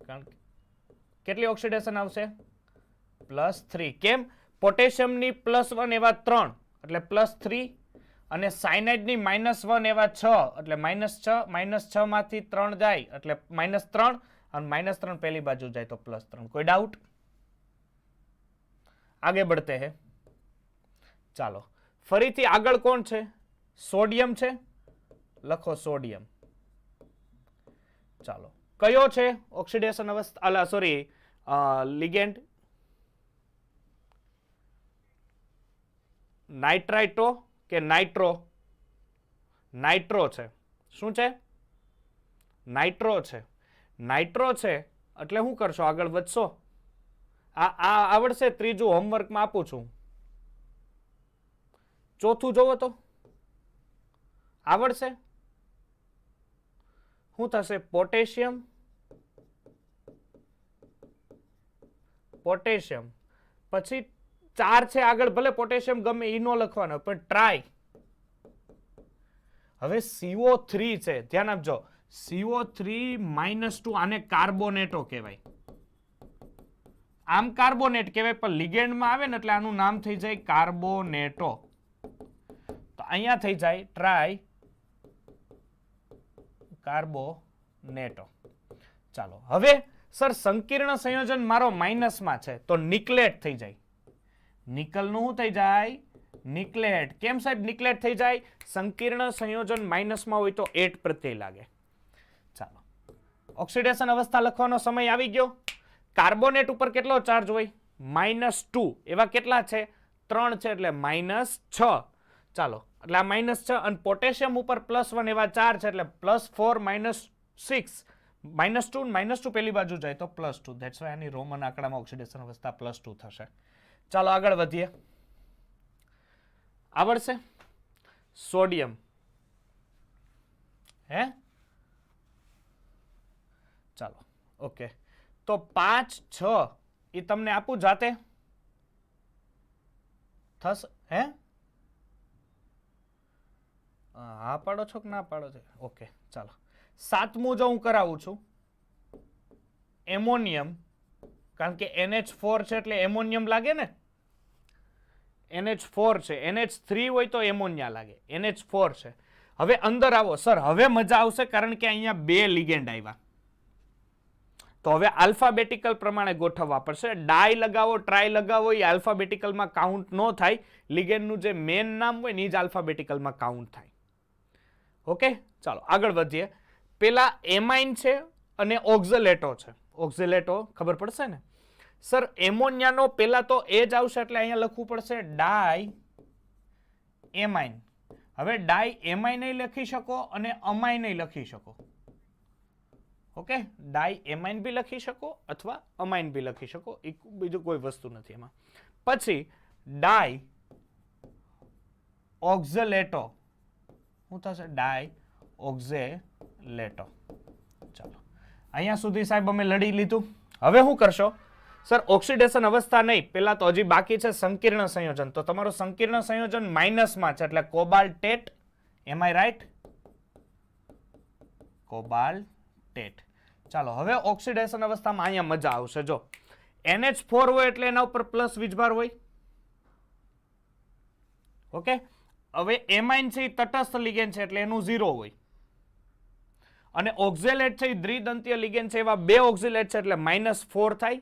કારણ કે કેટલી ઓક્સિડેશન આવશે? +3. કેમ? પોટેશિયમની +1 એવા 3, એટલે +3. અને સાયનાઇડની -1 એવા 6, એટલે -6. -6 માંથી 3 જાય એટલે -3, અને -3 પહેલી બાજુ જાય તો +3. કોઈ ડાઉટ? આગે बढ़ते हैं. ચાલો ફરીથી આગળ કોણ છે? સોડિયમ છે. લખો સોડિયમ. ચાલો કયો છે ઓક્સિડેશન અવસ્થા? સોરી, લિગેન્ડ નાઇટ્રાઇટો કે નાઇટ્રો? નાઇટ્રો છે. શું છે? નાઇટ્રો છે. નાઇટ્રો છે એટલે શું કરશો? આગળ વધશો. આ આવડશે. ત્રીજું હોમવર્કમાં આપું છું. ચોથું જોવો તો આવડશે. શું થશે? Potassium, potassium. પછી 4 છે આગળ, ભલે પોટેશિયમ ગમે એ નો લખવાનો, પણ ટ્રાય. હવે CO3 છે, ધ્યાન આપજો. CO3 -2, આને કાર્બોનેટો કહેવાય. આમ કાર્બોનેટ કહેવાય, પણ લિગેન્ડમાં આવે ને એટલે આનું નામ થઈ જાય કાર્બોનેટો. તો અહીંયા થઈ જાય ટ્રાય કાર્બોનેટો. ચાલો હવે સર સંકીર્ણ સંયોજન મારો માઇનસમાં છે તો નિકલેટ થઈ જાય. નિકલનું શું થઈ જાય? નિકલેટ. કેમ સાહેબ નિકલેટ થઈ જાય? સંકીર્ણ સંયોજન માઇનસમાં હોય તો એટ પ્રત્યય લાગે. ચાલો ઓક્સિડેશન અવસ્થા લખવાનો સમય આવી ગયો. કાર્બોનેટ ઉપર કેટલો ચાર્જ હોય? -2. એવા કેટલા છે? 3 છે, એટલે -6. ચાલો એટલે આ -6. અને પોટેશિયમ ઉપર +1 એવા 4 છે, એટલે +4 -6. -2 -2 પેલી બાજુ જાય તો +2. ધેટ્સ વાય આની રોમન આંકડામાં ઓક્સિડેશન અવસ્થા +2 થશે. ચાલો આગળ વધીએ. આવડશે? સોડિયમ. હે? ચાલો ઓકે. તો 5, 6 એ તમને આપું જાતે થશે? હે? હા પાડો છો કે ના પાડો છો? ઓકે ચાલો. 7મું જો હું કરાવું છું, એમોનિયમ. કારણ કે NH4 છે એટલે એમોનિયમ લાગે ને. NH4 છે, NH3 હોય તો એમોનિયા લાગે. NH4 છે. હવે અંદર આવો સર. હવે મજા આવશે કારણ કે અહીંયા 2 લિગેન્ડ આવ્યા. તો હવે આલ્ફાબેટિકલ પ્રમાણે ગોઠવવા પડશે. ડાય લગાવો, ટ્રાય લગાવો, એ આલ્ફાબેટિકલમાં કાઉન્ટ ન થાય. લિગેન્ડનું જે મેન નામ હોય ને એ જ આલ્ફાબેટિકલમાં કાઉન્ટ થાય. ઓકે ચાલો આગળ વધીએ. પેલા એમાઇન છે અને ઓક્ઝલેટો છે. ઓક્ઝલેટો ખબર પડશે ને સર? એમોનિયાનો પેલા તો એ જ આવશે એટલે અહીંયા લખવું પડશે ડાય એમાઇન. હવે ડાય એમાઇન લખી શકો અને અમાઇન લખી શકો. ઓકે, ડાઈ એમાઇન બી લખી શકો અથવા અમાઇન બી લખી શકો, બીજું કોઈ વસ્તુ નથી એમાં. પછી ડાઈ ઓક્ઝેલેટો, શું થશે? ડાઈ ઓક્ઝેલેટો. ચાલો, અહીંયા સુધી સાહેબ અમે લડી લીધું. હવે શું કરશો સર? ઓક્સિડેશન અવસ્થા નહીં, પેલા તો હજી બાકી છે સંકીર્ણ સંયોજન. તો તમારું સંકીર્ણ સંયોજન માઇનસમાં છે એટલે કોબાલ્ટેટ. એમ આઈ રાઈટ? કોબાલ્ટેટ. ચાલો, હવે ઓક્સિડેશન અવસ્થામાં અહીંયા મજા આવશે. જો NH4 હોય એટલે એના ઉપર પ્લસ વીજભાર હોય. ઓકે, હવે એમાઇન છે એ તટસ્થ લિગેન્ડ છે એટલે એનું 0 હોય. અને ઓક્ઝેલેટ છે એ દ્વિદંતીય લિગેન્ડ છે, એવા 2 ઓક્ઝેલેટ છે એટલે -4 થાય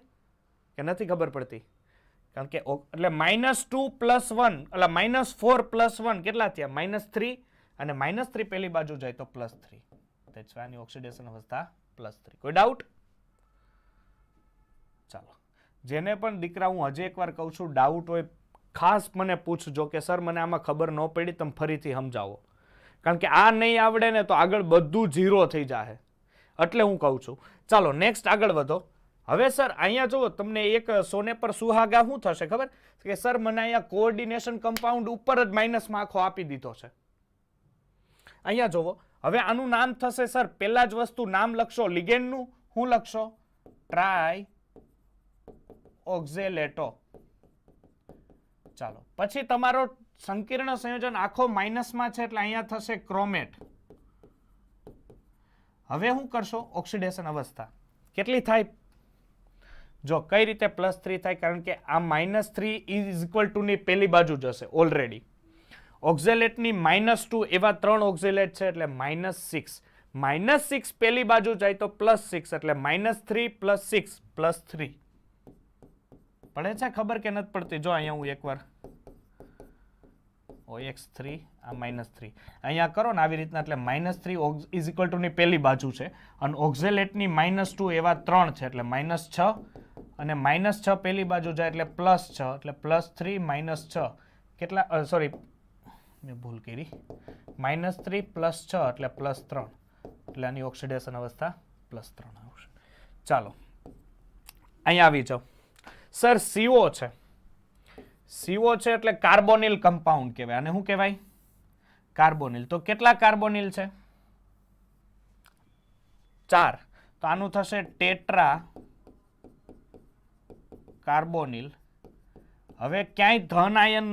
કે નથી ખબર પડતી? કારણ કે એટલે -2 + 1 એટલે -4 + 1 કેટલા થયા? -3, અને -3 પેલી બાજુ જાય તો +3. that's why આની ઓક્સિડેશન અવસ્થા +3. કોઈ ડાઉટ? ચાલો, જેને પણ દીકરા હું હજી એકવાર કહું છું, ડાઉટ હોય ખાસ મને પૂછજો કે સર મને આમાં ખબર ન પડી, તમે ફરીથી સમજાવો. કારણ કે આ નહીં આવડે ને તો આગળ બધું 0 થઈ જાય, એટલે હું કહું છું. ચાલો નેક્સ્ટ આગળ વધો. હવે સર અહીંયા જુઓ, તમને એક સોને પર સુહાગા શું થશે ખબર? કે સર મને અહીંયા કોઓર્ડિનેશન કમ્પાઉન્ડ ઉપર જ માઇનસમાં આખો આપી દીધો છે. અહીંયા જુઓ, હવે આનું નામ થશે સર, પહેલા જ વસ્તુ નામ લખશો લિગેન્ડનું. શું લખશો? ટ્રાય ઓક્ઝેલેટો. ચાલો, પછી તમારો સંકીર્ણ સંયોજન આખો માઇનસમાં છે એટલે અહીંયા થશે ક્રોમેટ. હવે શું કરશો? ઓક્સિડેશન અવસ્થા કેટલી થાય? જો કઈ રીતે +3 થાય? કારણ કે આ -3 = ની પેલી બાજુ જશે ઓલરેડી. ઓક્ઝેલેટની -2 એવા 3 ઓક્ઝેલેટ છે એટલે -6. -6 પેલી બાજુ જાય તો +6 એટલે -3 + 6 +3. પડે છે ખબર કે નથી પડતી? જો અહીંયા હું એકવાર OX3 આ -3 અહીંયા કરો ને આવી રીતના, એટલે -3 = ની પેલી બાજુ છે, અને ઓક્ઝેલેટની -2 એવા 3 છે એટલે -6, અને -6 પેલી બાજુ જાય એટલે +6 એટલે +3 -6 કેટલા? સોરી, મેં ભૂલ કરી. -3 + 6 એટલે +3, એટલે આની ઓક્સિડેશન અવસ્થા +3 આવશે. ચાલો અહીંયા આવી જાઓ. સર CO છે, CO છે એટલે કાર્બોનિલ કમ્પાઉન્ડ કહેવાય. અને શું કહેવાય? કાર્બોનિલ. તો કેટલા કાર્બોનિલ છે? 4. તો આનું થશે ટેટ્રા કાર્બોનિલ. હવે ક્યાંય ધન આયન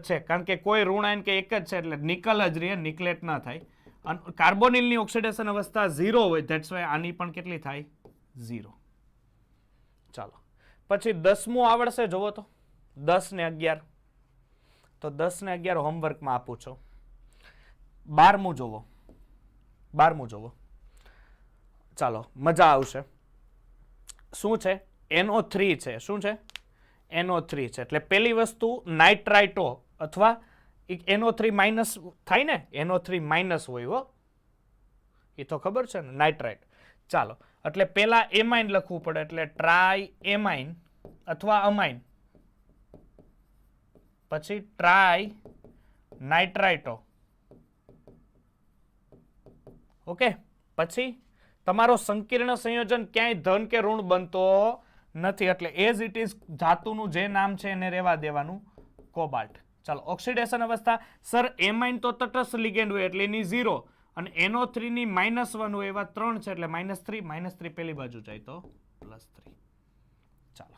છે, કારણ કે કોઈ ઋણ આયન કે એક જ છે એટલે નિકલ જ રહે, નિકલેટ ના થાય. અને કાર્બોનિલની ઓક્સિડેશન અવસ્થા 0 હોય, ધેટ્સ વાય આની પણ કેટલી થાય? 0. ચાલો, પછી 10મું આવડશે. જોવો તો 10 ને 11. તો 10 ને 11 હોમવર્કમાં આપું છું. 12મું જોવો, 12મું જોવો. ચાલો, મજા આવશે. શું છે? NO3 છે. શું છે? NO3 છે. એટલે પેલી વસ્તુ નાઇટ્રાઇટો અથવા NO3 માઇનસ થાય ને, NO3 માઇનસ હોય હો, એ તો ખબર છે ને, નાઇટ્રાઇટ. ચાલો, એટલે પેલા એમાઇન લખવું પડે એટલે ટ્રાય એમાઇન અથવા અમાઇન, પછી ટ્રાય નાઇટ્રાઇટો. ઓકે, પછી તમારો સંકીર્ણ સંયોજન ક્યાંય ધન કે ઋણ બનતો નથી, એટલે એઝ ઇટ ઇઝ ધાતુનું જે નામ છે એને રહેવા દેવાનું, કોબાલ્ટ. ચાલો, ઓક્સિડેશન અવસ્થા સર એમાઇન તો તટસ્થ લિગેન્ડ હોય એટલે એની 0, અને NO3 ની -1 હોય એવા 3 છે એટલે -3 પેલી બાજુ જાય તો +3. ચાલો,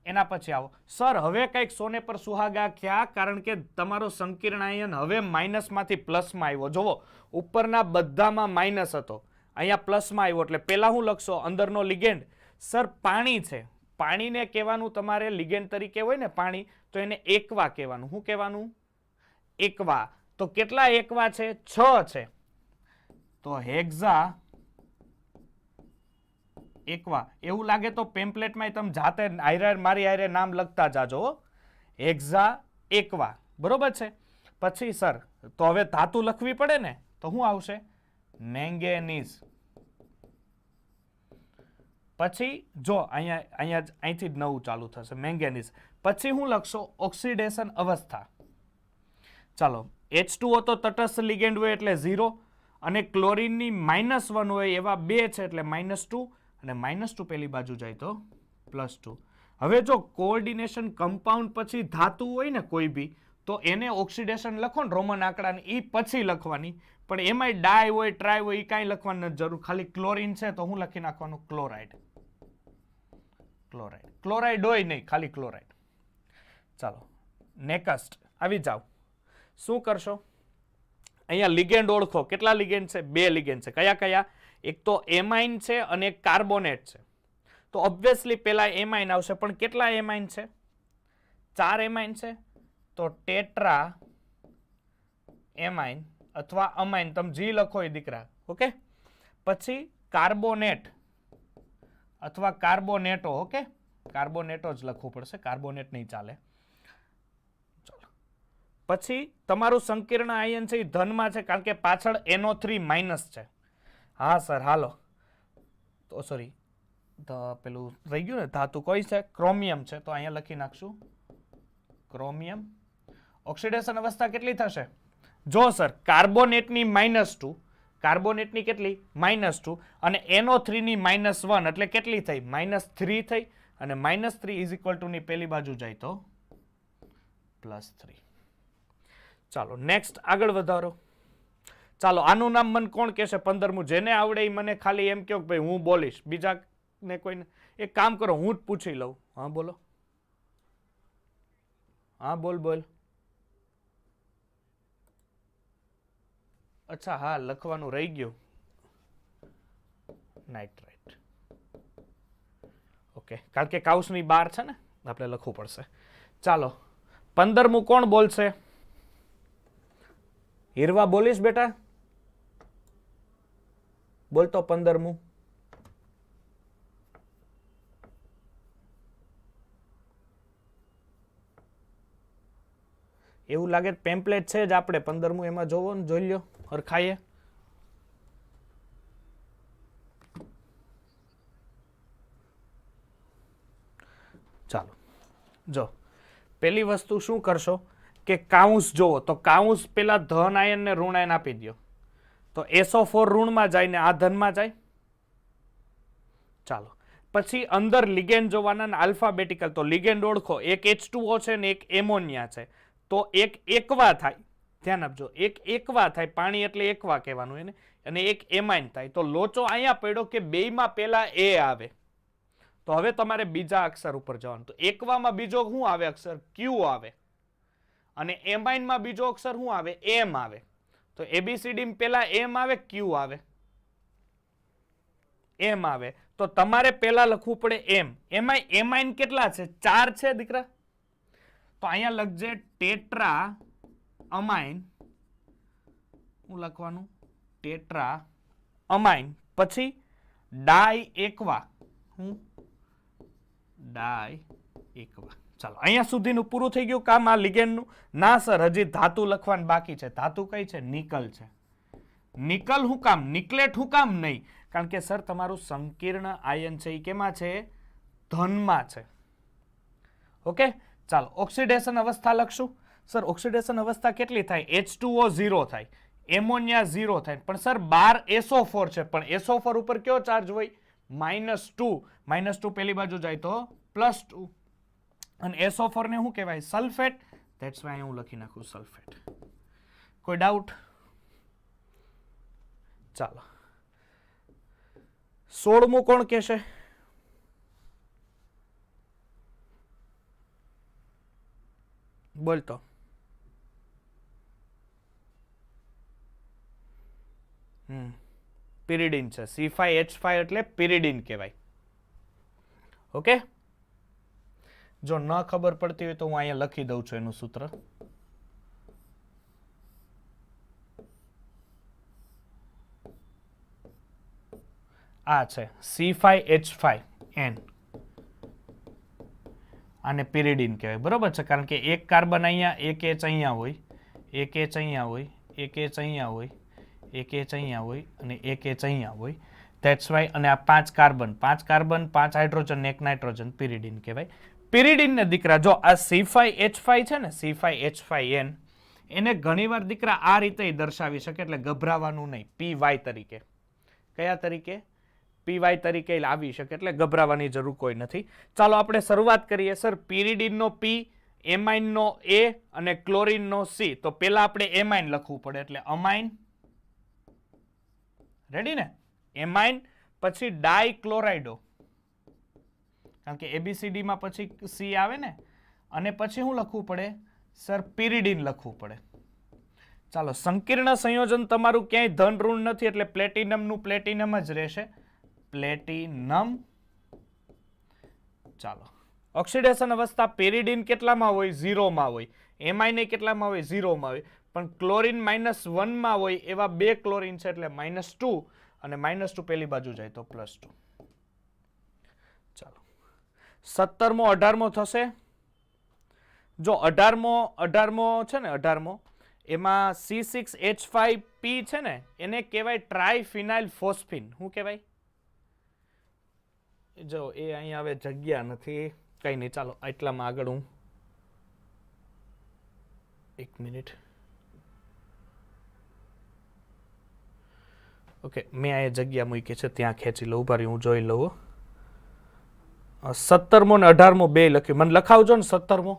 એના પછી આવો સર, હવે કંઈક સોને પર સુહાગા ખ્યા, કારણ કે તમારો સંકીર્ણ આયન હવે માઇનસમાંથી પ્લસમાં આવ્યો. જોવો, ઉપરના બધામાં માઇનસ હતો, અહીંયા પ્લસમાં આવ્યો, એટલે પહેલા હું લખશો અંદરનો લિગેન્ડ? સર પાણી છે. પાણીને કહેવાનું તમારે લિગેન્ડ તરીકે હોય ને પાણી, તો એને એકવા કહેવાનું. શું કહેવાનું? એકવા. તો કેટલા એકવા છે? 6 છે. તો હેક્ઝા એકવા. એવું લાગે તો પેમ્પલેટમાં તમે જાતે મારી હારે નામ લખતા જાજો. હેક્ઝા એકવા, બરોબર છે. પછી સર તો હવે ધાતુ લખવી પડે ને, તો શું આવશે? મેંગેનીઝ. પછી જો અહીંથી જ નવું ચાલુ થશે, મેંગેનીઝ. પછી હું લખશો ઓક્સિડેશન અવસ્થા. ચાલો, H2O તો તટસ્થ લિગેન્ડ હોય એટલે 0, અને ક્લોરીનની -1 હોય એવા 2 છે એટલે -2 અને -2 પેલી બાજુ જાય તો +2. હવે જો કોઓર્ડિનેશન કમ્પાઉન્ડ પછી ધાતુ હોય ને કોઈ બી તો એને ઓક્સિડેશન લખો ને રોમન આંકડાની એ પછી લખવાની, પણ એમાંય ડાય હોય ટ્રાય હોય એ કાંઈ લખવાની નથી જરૂર. ખાલી ક્લોરીન છે તો હું લખી નાખવાનું ક્લોરાઇડ. ક્લોરાઇડ હોય નહીં, ખાલી ક્લોરાઇડ. ચાલો નેક્સ્ટ આવી જાવ. શું કરશો? અહીંયા લિગેન્ડ ઓળખો. કેટલા લિગેન્ડ છે? 2 લિગેન્ડ છે. કયા કયા? એક તો એમાઇન છે અને એક કાર્બોનેટ છે. તો ઓબ્વિયસલી પેલા એમાઇન આવશે, પણ કેટલા એમાઇન છે? 4 એમાઇન છે. તો ટેટ્રા એમાઇન અથવા અમાઇન, તમે જી લખો એ દીકરા. ઓકે, પછી કાર્બોનેટ અથવા કાર્બોનેટો. ઓકે, કાર્બોનેટો જ લખવું પડશે, કાર્બોનેટ નહીં ચાલે. ચાલો, પછી તમારું સંકીર્ણ આયન છે એ ધનમાં છે કારણ કે પાછળ NO3- છે. હા સર, હાલો. તો સોરી, પેલું રહી ગયું ને ધાતુ, કોઈ છે? ક્રોમિયમ છે, તો અહીંયા લખી નાખશું ક્રોમિયમ. ઓક્સિડેશન અવસ્થા કેટલી થશે? જો સર, કાર્બોનેટની -2, કાર્બોનેટની કેટલી? -2 અને NO3ની -1 એટલે કેટલી થઈ? -3 થઈ. અને -3 ઇઝ ઇક્વલ ટુ ની પેલી બાજુ જાય તો +3. ચાલો નેક્સ્ટ આગળ વધારો. ચાલો આનું નામ મને કોણ કહેશે? 15મું. જેને આવડે એ મને ખાલી એમ કહો કે ભાઈ હું બોલીશ, બીજાને કોઈને. એક કામ કરો, હું જ પૂછી લઉં. હા બોલો. હા બોલ. અચ્છા, હા લખવાનું રહી ગયું. નાઇટ્રાઇટ. ઓકે, કારણ કે કાઉસની બહાર છે ને, આપણે લખવું પડશે. ચાલો 15મું કોણ બોલશે? હીરવા બોલીશ બેટા? બોલતો 15મું. એવું લાગે પેમ્પલેટ છે જ આપણે 15મું, એમાં જોવો ને, જોઈ લ્યો હરખાઈએ. ચાલો જો, પેલી વસ્તુ શું કરશો કે કાઉન્સ જોવો, તો કાઉન્સ પેલા ધન આયન ને ઋણ આયન આપી દો, તો SO4 ઋણમાં જાય ને આ ધનમાં જાય. ચાલો પછી અંદર લિગેન્ડ જોવાના ને આલ્ફાબેટિકલ. તો લિગેન્ડ ઓળખો, એક H2O છે ને એક એમોનિયા છે. તો એક એકવા થાય, ધ્યાન આપજો, એક એકવા થાય, પાણી એટલે એકવા કહેવાનું એને, અને એક એમાઇન થાય. તો લોચો અહીંયા પડ્યો કે બેયમાં પેલા એ આવે. તો હવે તમારે બીજા અક્ષર ઉપર જવાનું. તો એકવામાં બીજો શું આવે અક્ષર? ક્યુ આવે. અને એમાઇનમાં બીજો અક્ષર શું આવે? એમ આવે. તો ABCD પેલા એમ આવે, ક્યુ આવે, એમ આવે. તો તમારે પેલા લખવું પડે એમ. એમાં એમાઇન કેટલા છે? 4 છે દીકરા. તો અહીંયા લખજે ટેટ્રા અમાઇન. હું લખવાનું ટેટ્રા અમાઇન. પછી ડાય એકવા. હું ડાય એકવા. ચાલો અહીંયા સુધીનું પૂરું થઈ ગયું કામ આ લિગેન્ડનું? ના સર, હજી ધાતુ લખવાનું બાકી છે. ધાતુ કઈ છે? નિકલ છે. નિકલ હું કામ? નિકલેટ હું કામ નહીં? કારણ કે સર તમારું સંકીર્ણ આયન છે એ કેમાં છે? ધનમાં છે. ઓકે, ચાલો ઓક્સિડેશન અવસ્થા લખશું. સર ઓક્સિડેશન અવસ્થા કેટલી થાય? H2O 0 થાય, એમોનિયા 0 થાય, પણ સર 12 SO4 છે, પણ SO4 ઉપર કયો ચાર્જ હોય? -2. -2 પેલી બાજુ જાય તો +2. અને SO4 ને શું કહેવાય? સલ્ફેટ. ધેટ્સ વાય હું લખી નાખું સલ્ફેટ. કોઈ ડાઉટ? ચાલો 16મું કોણ કહેશે? બોલતો. પિરિડીન છે. C5H5 એટલે પિરિડીન કહેવાય. ઓકે, જો ન ખબર પડતી હોય તો હું અહીંયા લખી દઉં છું એનું સૂત્ર. આ છે C5H5N. આને પિરિડીન કહેવાય, બરોબર છે? કારણ કે એક કાર્બન અહીંયા, એક H અહીંયા હોય, એક H અહીંયા હોય, એક H અહીંયા હોય, એક H અહીંયા હોય અને એક H અહીંયા હોય. That's why. અને આ 5 કાર્બન, 5 હાઇડ્રોજન, 1 નાઇટ્રોજન, પિરિડીન કહેવાય. પિરિડીન ને દીકરા જો આ C5H5 છે ને, C5H5N, એને ઘણીવાર દીકરા આ રીતે દર્શાવી શકે, એટલે ગભરાવાનું નહીં. PY તરીકે. કયા તરીકે? PY તરીકે આવી શકે, એટલે ગભરાવાની જરૂર કોઈ નથી. ચાલો આપણે શરૂઆત કરીએ. સર પિરિડિનનો P, એમાઇનનો A અને ક્લોરીનનો C. તો પહેલા આપણે એમાઇન લખવું પડે, એટલે અમાઇન. રેડી ને? એમાઇન, પછી ડાયક્લોરાઇડો, કારણ કે ABCD માં પછી C આવે ને, અને પછી શું લખવું પડે? સર પિરિડિન લખવું પડે. ચાલો, સંકીર્ણ સંયોજન તમારું ક્યાંય ધન ઋણ નથી, એટલે પ્લેટિનમનું પ્લેટિનમ જ રહેશે. પ્લેટિનમ. ચાલો, ઓક્સિડેશન અવસ્થા પિરિડિન કેટલામાં હોય? 0 માં હોય. એમાઇન કેટલામાં હોય? 0 માં હોય. પણ ક્લોરીન -1 માં હોય એવા 2 ક્લોરીન છે, એટલે -2, અને -2 પેલી બાજુ જાય તો +2. ચાલો, 17મો 18મો થશે. જો 18મો છે ને, 18મો એમાં C6H5P છે ને, એને કહેવાય ટ્રાયફિનાઇલ ફોસ્ફિન. શું કહેવાય? જો એ અહીંયા હવે જગ્યા નથી, કઈ નહીં. ચાલો, એટલામાં આગળ હું 1 મિનિટ. ઓકે, મેં અહીંયા જગ્યા મૂકી છે, ત્યાં ખેંચી લઉં. ઉભા રહી, હું જોઈ લઉં. 17મો ને 18મો બે લખ્યું. મને લખાવજો ને. 17મો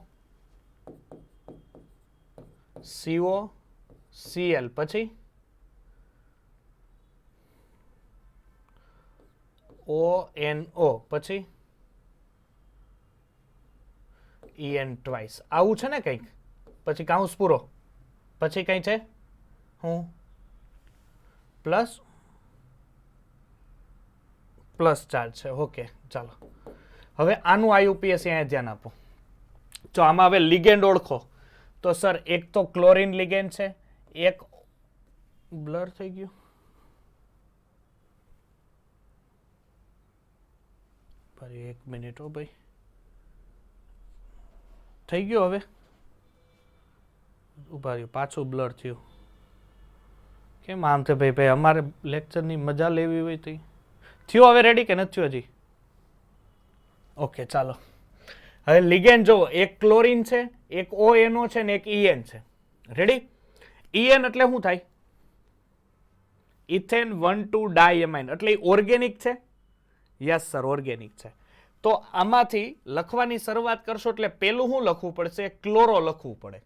COCl, પછી ONO, પછી EN ટ્વાઇસ. આવું છે ને કંઈક? પછી કાઉન્સ પૂરો, પછી કઈ છે? હું પ્લસ ચાર્જ છે. ઓકે, ચાલો. હવે આનું IUPAC અહીંયા ધ્યાન આપો. જો આમાં હવે લિગેન્ડ ઓળખો. તો સર એક તો ક્લોરીન લિગેન્ડ છે, એક બ્લર થઈ ગયું. ભાઈ 1 મિનિટ હો ભાઈ, થઈ ગયો હવે. ઉભા રહ્યું, પાછું બ્લર થયું. કેમ આમ છે ભાઈ? અમારે લેક્ચરની મજા લેવી હોય તો થયો. હવે રેડી કે નથી થયો હજી? ઓકે, ચાલો. હવે લિગેન્ડ જો એક ક્લોરીન છે, એક ONO છે, ને એક EN છે. રેડી? EN એટલે શું થાય? ઇથેન 1,2 ડાયમાઇન. એટલે એ ઓર્ગેનિક છે. યસ સર, ઓર્ગેનિક છે. તો આમાંથી લખવાની શરૂઆત કરશો એટલે પેલું શું લખવું પડશે? ક્લોરો લખવું પડે,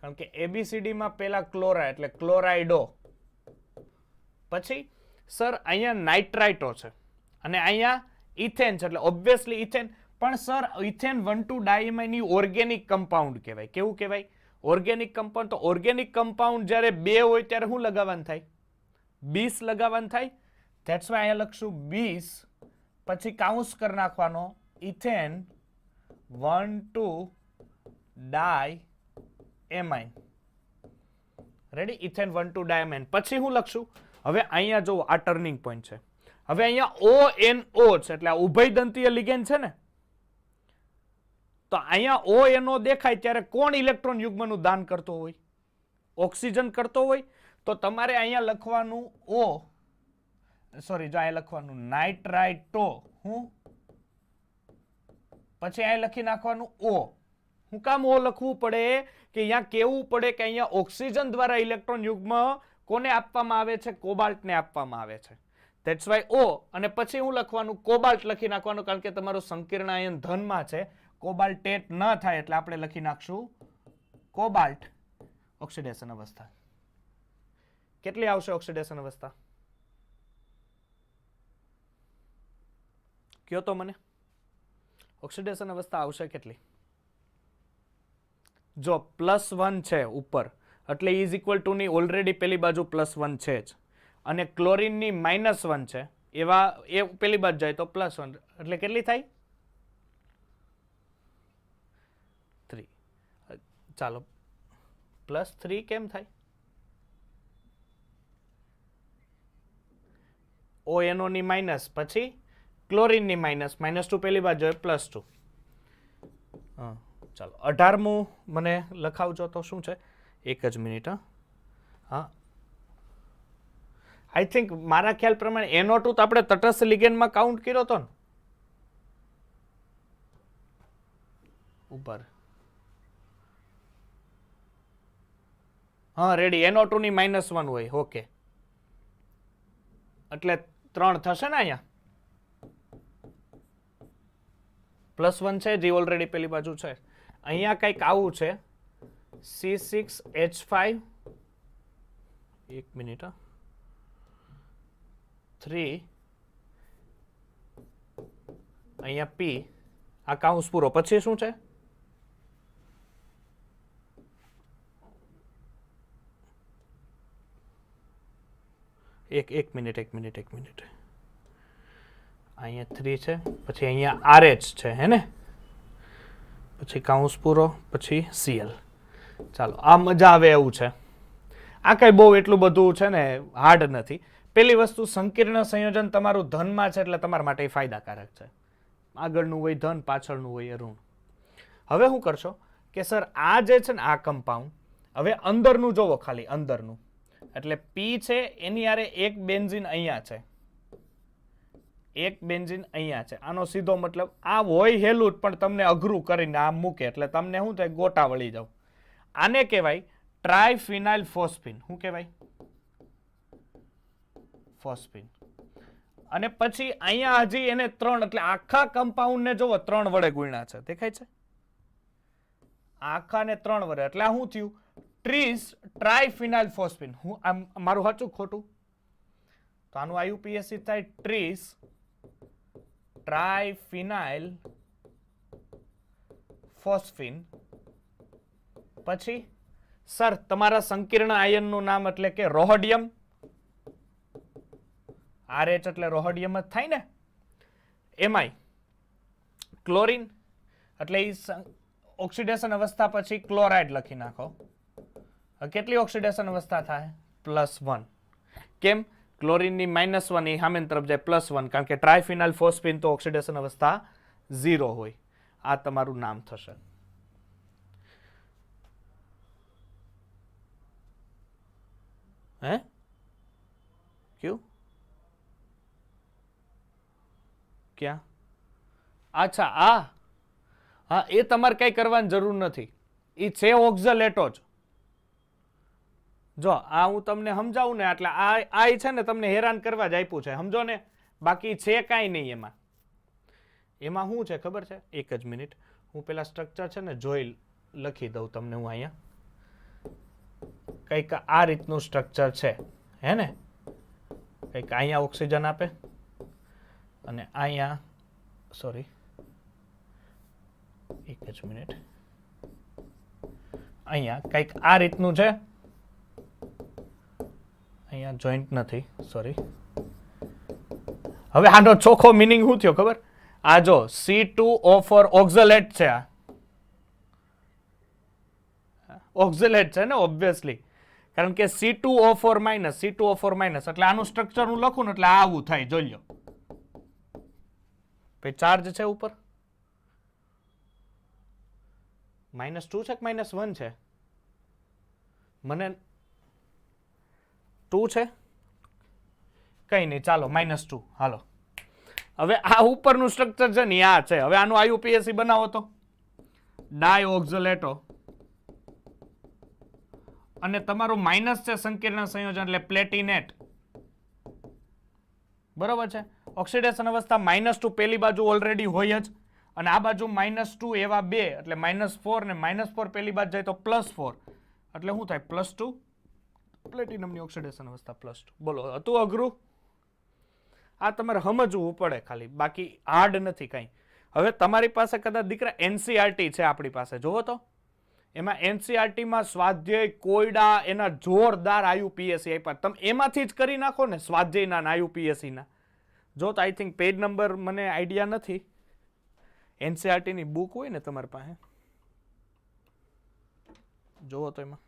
કારણ કે ABCD માં પેલા ક્લોરા એટલે ક્લોરાઇડો. પછી સર અહીંયા નાઇટ્રાઇટો છે, અને અહીંયા ઇથેન છે, એટલે ઓબ્વિયસલી ઇથેન. પણ સર ઇથેન 1,2 ડાયમાઇન ઓર્ગેનિક કમ્પાઉન્ડ કહેવાય. કેવું કહેવાય? Organic compound. તો ઓર્ગેનિક કમ્પાઉન્ડ જ્યારે 2 હોય ત્યારે શું લગાવવાનું થાય? 20 લગાવવાનું થાય. ધેટ્સ વાય અહીંયા લખશું 20, પછી કાઉન્સ કરી નાખવાનો ઇથેન 1,2 ડાયમાઇન. રેડી? ઇથેન 1,2 ડાયમાઇન. પછી શું લખશું? હવે અહીંયા જો આ ટર્નિંગ પોઈન્ટ છે. હવે અહીંયા ONO છે, એટલે આ ઉભયદંતીય લિગેન્ડ છે ને. તો અહીંયા ONO દેખાય ત્યારે કોણ ઇલેક્ટ્રોન યુગ્મનું દાન કરતો હોય? ઓક્સિજન કરતો હોય. તો તમારે અહીંયા લખવાનું જો અહીંયા લખવાનું નાઇટ્રાઇટો. હું પછી અહીંયા લખી નાખવાનું O. હું કામ O લખવું પડે? કે અહીંયા કેવું પડે કે અહીંયા ઓક્સિજન દ્વારા ઇલેક્ટ્રોન યુગ્મ કોને આપવામાં આવે છે? કોબાલ્ટને આપવામાં આવે છે. That's why O. અને પછી હું લખવાનું કોબાલ્ટ લખી નાખવાનું, કારણ કે તમારું સંકીર્ણ આયન ધનમાં છે. કોબાલ્ટેટ ન થાય એટલે આપણે લખી નાખશું કોબાલ્ટ. ઓક્સિડેશન અવસ્થા કેટલી આવશે? ઓક્સિડેશન અવસ્થા કયો તો મને. ઓક્સિડેશન અવસ્થા આવશે કેટલી? જો +1 છે ઉપર, એટલે ઇઝ ઇક્વલ ટુ ની ઓલરેડી પેલી બાજુ +1 છે જ, અને ક્લોરીનની -1 છે, એવા એ પેલી બાજુ જાય તો +1, એટલે કેટલી થાય? 3. ચાલો, +3 કેમ થાય? ONO ની માઇનસ, પછી ક્લોરીનની -2 પેલી બાજુ જાય +2. ચાલો, 18મું મને લખાવજો તો શું છે? એક જ મિનિટ. હા, આઈ થિંક મારા ખ્યાલ પ્રમાણે NO2 તો આપણે તટસ્થ લિગેન્ડમાં કાઉન્ટ કર્યો હતો ને. ઉપર હા રેડી, NO2 ની -1 હોય. ઓકે, એટલે 3 થશે ને અહીંયા. +1 છે જે ઓલરેડી પેલી બાજુ છે. અહીંયા કંઈક આવું છે, C6H5, 1 મિનિટ, 3, અહીંયા P, આ કાઉન્સ પૂરો. પછી શું છે? એક મિનિટ. અહીંયા 3 છે, પછી અહીંયા RH છે, હે ને? પછી કાઉન્સ પૂરો, પછી Cl. ચાલો, આ મજા આવે એવું છે. આ કઈ બહુ એટલું બધું છે ને હાર્ડ નથી. પેલી વસ્તુ, સંકીર્ણ સંયોજન તમારું ધનમાં છે એટલે તમારા માટે ફાયદાકારક છે. આગળનું હોય ધન, પાછળનું હોય ઋણ. હવે શું કરશો કે સર આ જે છે ને આ કમ્પાઉન્ડ, હવે અંદરનું જોવો, ખાલી અંદરનું, એટલે P છે એની હારે એક બેન્ઝીન અહીંયા છે, એક બેન્ઝીન અહીંયા છે. આનો સીધો મતલબ આ હોય હેલું જ, પણ તમને અઘરું કરીને આ મૂકે એટલે તમને શું થાય, ગોટા વળી જાવ. આને કહેવાય ટ્રાયફિનાઇલ ફોસ્ફીન. શું કહેવાય? ફોસ્ફીન. અને પછી અહીંયા હજી એને 3, એટલે આખા કમ્પાઉન્ડ ને જોવો 3 વડે ગુણ્યા છે, દેખાય છે? આખા ને 3 વડે, એટલે આ શું થયું? ટ્રાયફિનાઇલ ફોસ્ફીન. હું મારું સાચું ખોટું? તો આનું IUPAC થાય ટ્રાયફિનાઇલ ફોસ્ફીન. પછી સર તમારા સંકીર્ણ આયનનું નામ એટલે કે રોહોડિયમ. RH એટલે રોહોડિયમ જ થાય ને. એમાંય ક્લોરીન, એટલે ઓક્સિડેશન અવસ્થા પછી ક્લોરાઇડ લખી નાખો. કેટલી ઓક્સિડેશન અવસ્થા થાય? +1. કેમ? ક્લોરીનની -1 એ સામેની તરફ જાય +1, કારણ કે ટ્રાયફિનાઇલ ફોસ્ફીન તો ઓક્સિડેશન અવસ્થા 0 હોય. આ તમારું નામ થશે. હે ક્યું? ક્યાં? અચ્છા, હા, એ તમારે કઈ કરવાની જરૂર નથી. એ છે ઓક્ઝલેટો જ. જો આ હું તમને સમજાવું ને, એટલે આ છે ને તમને હેરાન કરવા જ આપ્યું છે, સમજો ને. બાકી છે કાંઈ નહીં એમાં. એમાં શું છે ખબર છે? એક જ મિનિટ, હું પેલા સ્ટ્રક્ચર છે ને જોઈ લખી દઉં તમને. હું અહીંયા કંઈક આ રીતનું સ્ટ્રક્ચર છે, હે ને? કંઈક અહીંયા ઓક્સિજન આપે અને અહીંયા, સોરી, એક જ મિનિટ, અહીંયા કંઈક આ રીતનું છે. અહીંયા જોઈન્ટ નથી, સોરી. હવે આનો ચોખ્ખો મિનિંગ શું થયો ખબર? આ જો C2O4 ઓક્ઝલેટ છે, આ ઓક્ઝલેટ છે ને ઓબ્વિયસલી, કારણ કે C2O4 એટલે આનું સ્ટ્રક્ચર હું લખું ને એટલે આવું થાય. જોઈ લો, ચાર્જ છે ઉપર, -2 છે કે -1 છે? મને 2 છે, કઈ નહીં, ચાલો -2 હાલો. હવે આ ઉપરનું સ્ટ્રક્ચર છે ને આ છે. હવે આનું IUPAC બનાવો તો ડાયઓક્ઝલેટો, અને તમારું માઇનસ છે સંકીર્ણ સંયોજન એટલે પ્લેટિનેટ. બરોબર છે? ઓક્સિડેશન અવસ્થા -2 પેલી બાજુ ઓલરેડી હોય જ, અને આ બાજુ -2 એવા બે, એટલે -4 ને -4 પેલી બાજુ જાય તો +4, એટલે શું થાય? +2. પ્લેટિનમની ઓક્સિડેશન અવસ્થા +2. બોલો, હતું અઘરું? આ તમારે સમજવું પડે ખાલી, બાકી હાર્ડ નથી કાંઈ. હવે તમારી પાસે કદાચ દીકરા NCERT છે આપણી પાસે, જોવો તો એમાં NCERTમાં સ્વાધ્યાય, કોયડા, એના જોરદાર IUPAC આપ્યા. તમે એમાંથી જ કરી નાખો ને સ્વાધ્યાયના IUPACના. જો તો આઈ થિંક પેજ નંબર મને આઈડિયા નથી. NCERTની બુક હોય ને તમારી પાસે, જોવો તો એમાં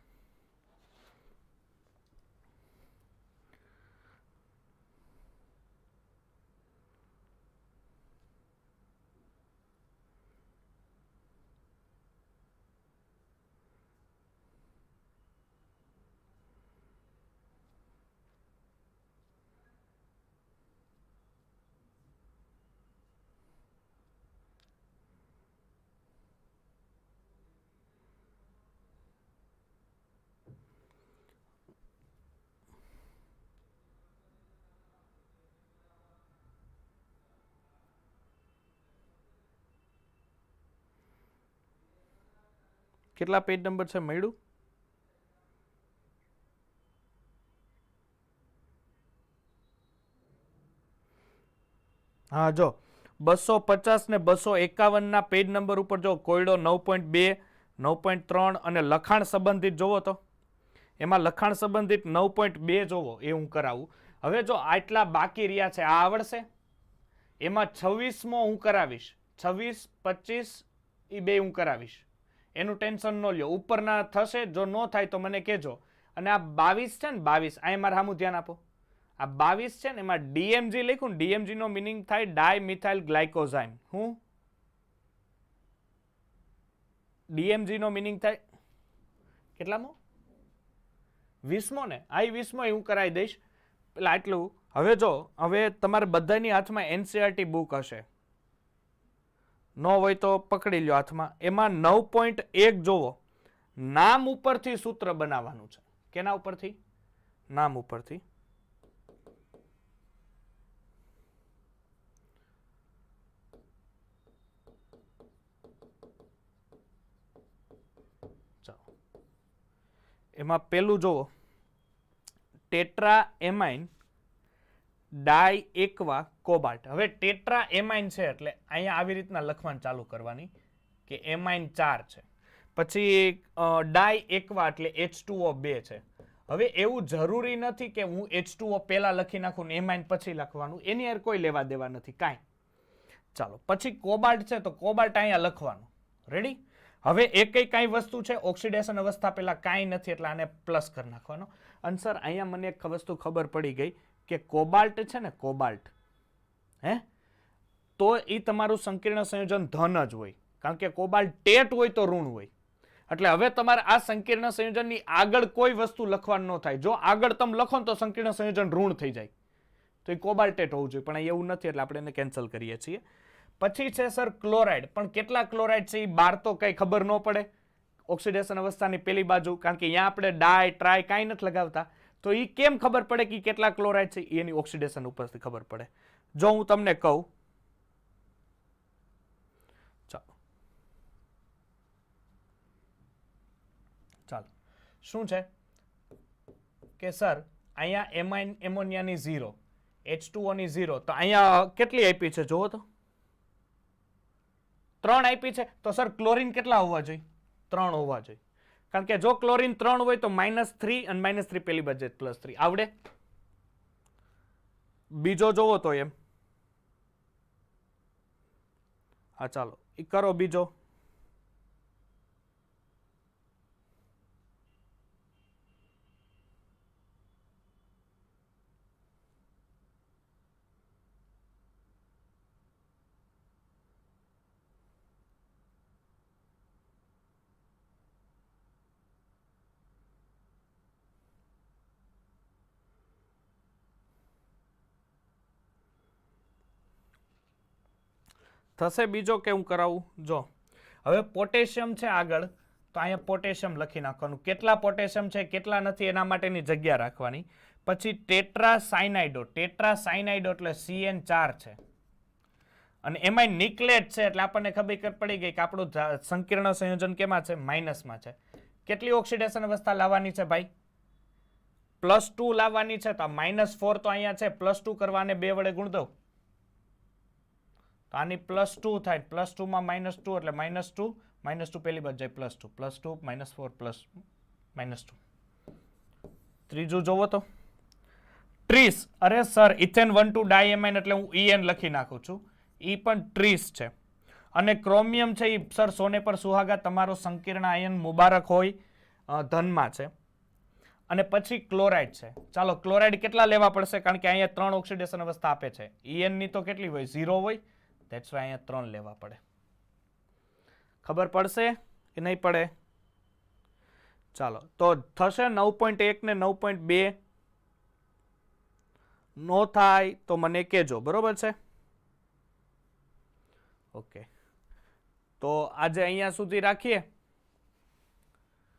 કેટલા પેજ નંબર છે મળ્યું? હા જો 250 ને 251 ના પેજ નંબર ઉપર જો કોયડો 9.2, 9.3 અને લખાણ સંબંધિત જોવો તો એમાં લખાણ સંબંધિત 9.2 જોવો એ હું કરાવું. હવે જો આટલા બાકી રહ્યા છે આ આવડશે? એમાં 26મો હું કરાવીશ, 26, 25 એ બે હું કરાવીશ, એનું ટેન્શન ન લ્યો. ઉપરના થશે, જો ન થાય તો મને કહેજો. અને આ 22 છે ને 22, અહીં મારા સામું ધ્યાન આપો. આ 22 છે ને એમાં ડીએમજી લખ્યું ને, ડીએમજી નો મિનિંગ થાય ડાયમિથાઇલ ગ્લાયકોઝાઇમ. હું ડીએમજી નો મિનિંગ થાય કેટલામો? 20મો ને? આ 20મો હું કરાવી દઈશ. એટલે આટલું. હવે જો હવે તમારે બધાની હાથમાં એનસીઆરટી બુક હશે, ન હોય તો પકડી લ્યો હાથમાં. એમાં 9.1 જોવો, નામ ઉપરથી સૂત્ર બનાવવાનું છે. કેના ઉપરથી? નામ ઉપરથી. ચાલો એમાં પેલું જોવો, ટેટ્રા એમાઇન ડાય એકવા કોબાલ્ટ. હવે ટેટ્રા એમાઇન છે એટલે અહીંયા આવી રીતના લખવાનું ચાલુ કરવાની કે એમાઇન 4 છે, પછી ડાય એકવા એટલે H2O 2 છે. હવે એવું જરૂરી નથી કે હું H2O પહેલા લખી નાખું ને એમાઇન પછી લખવાનું, એની યાર કોઈ લેવા દેવા નથી કાંઈ. ચાલો પછી કોબાલ્ટ છે તો કોબાલ્ટ અહીંયા લખવાનું. રેડી? હવે એકેય કાંઈ વસ્તુ છે ઓક્સિડેશન અવસ્થા પહેલા કાંઈ નથી એટલે આને પ્લસ કરી નાખવાનો. અને સર અહીંયા મને એક વસ્તુ ખબર પડી ગઈ કે કોબાલ્ટ છે ને, કોબાલ્ટ હે તો એ તમારું સંકીર્ણ સંયોજન ધન જ હોય, કારણ કે કોબાલ્ટ ટેટ હોય તો ઋણ હોય. એટલે હવે તમારે આ સંકીર્ણ સંયોજનની આગળ કોઈ વસ્તુ લખવાનું ન થાય. જો આગળ તમે લખો ને તો સંકીર્ણ સંયોજન ઋણ થઈ જાય, તો એ કોબાલ્ટેટ હોવું જોઈએ, પણ એવું નથી એટલે આપણે એને કેન્સલ કરીએ છીએ. પછી છે સર ક્લોરાઇડ. પણ કેટલા ક્લોરાઇડ છે એ બાર તો કઈ ખબર ન પડે ઓક્સિડેશન અવસ્થાની પેલી બાજુ, કારણ કે અહીંયા આપણે ડાય ટ્રાય કાંઈ નથી લગાવતા. તો એ કેમ ખબર પડે કે કેટલા ક્લોરાઇડ છે? એની ઓક્સિડેશન ઉપરથી ખબર પડે. જો હું તમને કહું, ચાલો ચાલો શું છે કે સર અહીંયા એમાઇન એમોનિયાની 0, H2O ની 0, તો અહીંયા કેટલી આપી છે જુઓ તો, 3 આપી છે. તો સર ક્લોરીન કેટલા હોવા જોઈએ? 3 હોવા જોઈએ, કારણ કે જો ક્લોરીન 3 હોય તો -3 અને -3 પેલી બાજુ +3 આવડે. બીજો જોવો તો એમ, હા ચાલો એ કરો બીજો. થશે બીજો કે હું કરાવું? જો હવે પોટેશિયમ છે આગળ, તો અહીંયા પોટેશિયમ લખી નાખવાનું. કેટલા પોટેશિયમ છે કેટલા નથી એના માટેની જગ્યા રાખવાની. પછી ટેટ્રાસાયનાઇડો, ટેટ્રાસાયનાઇડો એટલે CN4 છે, અને એમાંય નિકલેટ છે એટલે આપણને ખબર પડી ગઈ કે આપણું સંકીર્ણ સંયોજન કેમાં છે? માઇનસમાં છે. કેટલી ઓક્સિડેશન અવસ્થા લાવવાની છે ભાઈ? +2 લાવવાની છે. તો -4 તો અહીંયા છે, +2 કરવાને 2 વડે ગુણ દઉં તો આની +2 થાય, +2 માં -2 એટલે -2 પેલી બાજુ જાય +2, +2 -4 -2. ત્રીજું જોવો તો ટ્રીસ. અરે સર ઇથેન 1,2 ડાયએમાઇન એટલે હું EN લખી નાખું છું, એ પણ ટ્રીસ છે. અને ક્રોમિયમ છે એ સર સોને પર સુહાગા, તમારો સંકીર્ણ આયન મુબારક હોય, ધનમાં છે. અને પછી ક્લોરાઇડ છે. ચાલો ક્લોરાઇડ કેટલા લેવા પડશે? કારણ કે અહીંયા 3 ઓક્સિડેશન અવસ્થા આપે છે. EN ની તો કેટલી હોય? 0 હોય. ધેટ્સ વાય અહીંયા 3 લેવા પડે. ખબર પડશે કે નહીં પડે? ચાલો તો થશે 9.1 ને 9.2. નો થાય તો મને કહેજો, બરોબર છે? ઓકે, તો આજે અહીંયા સુધી રાખીએ.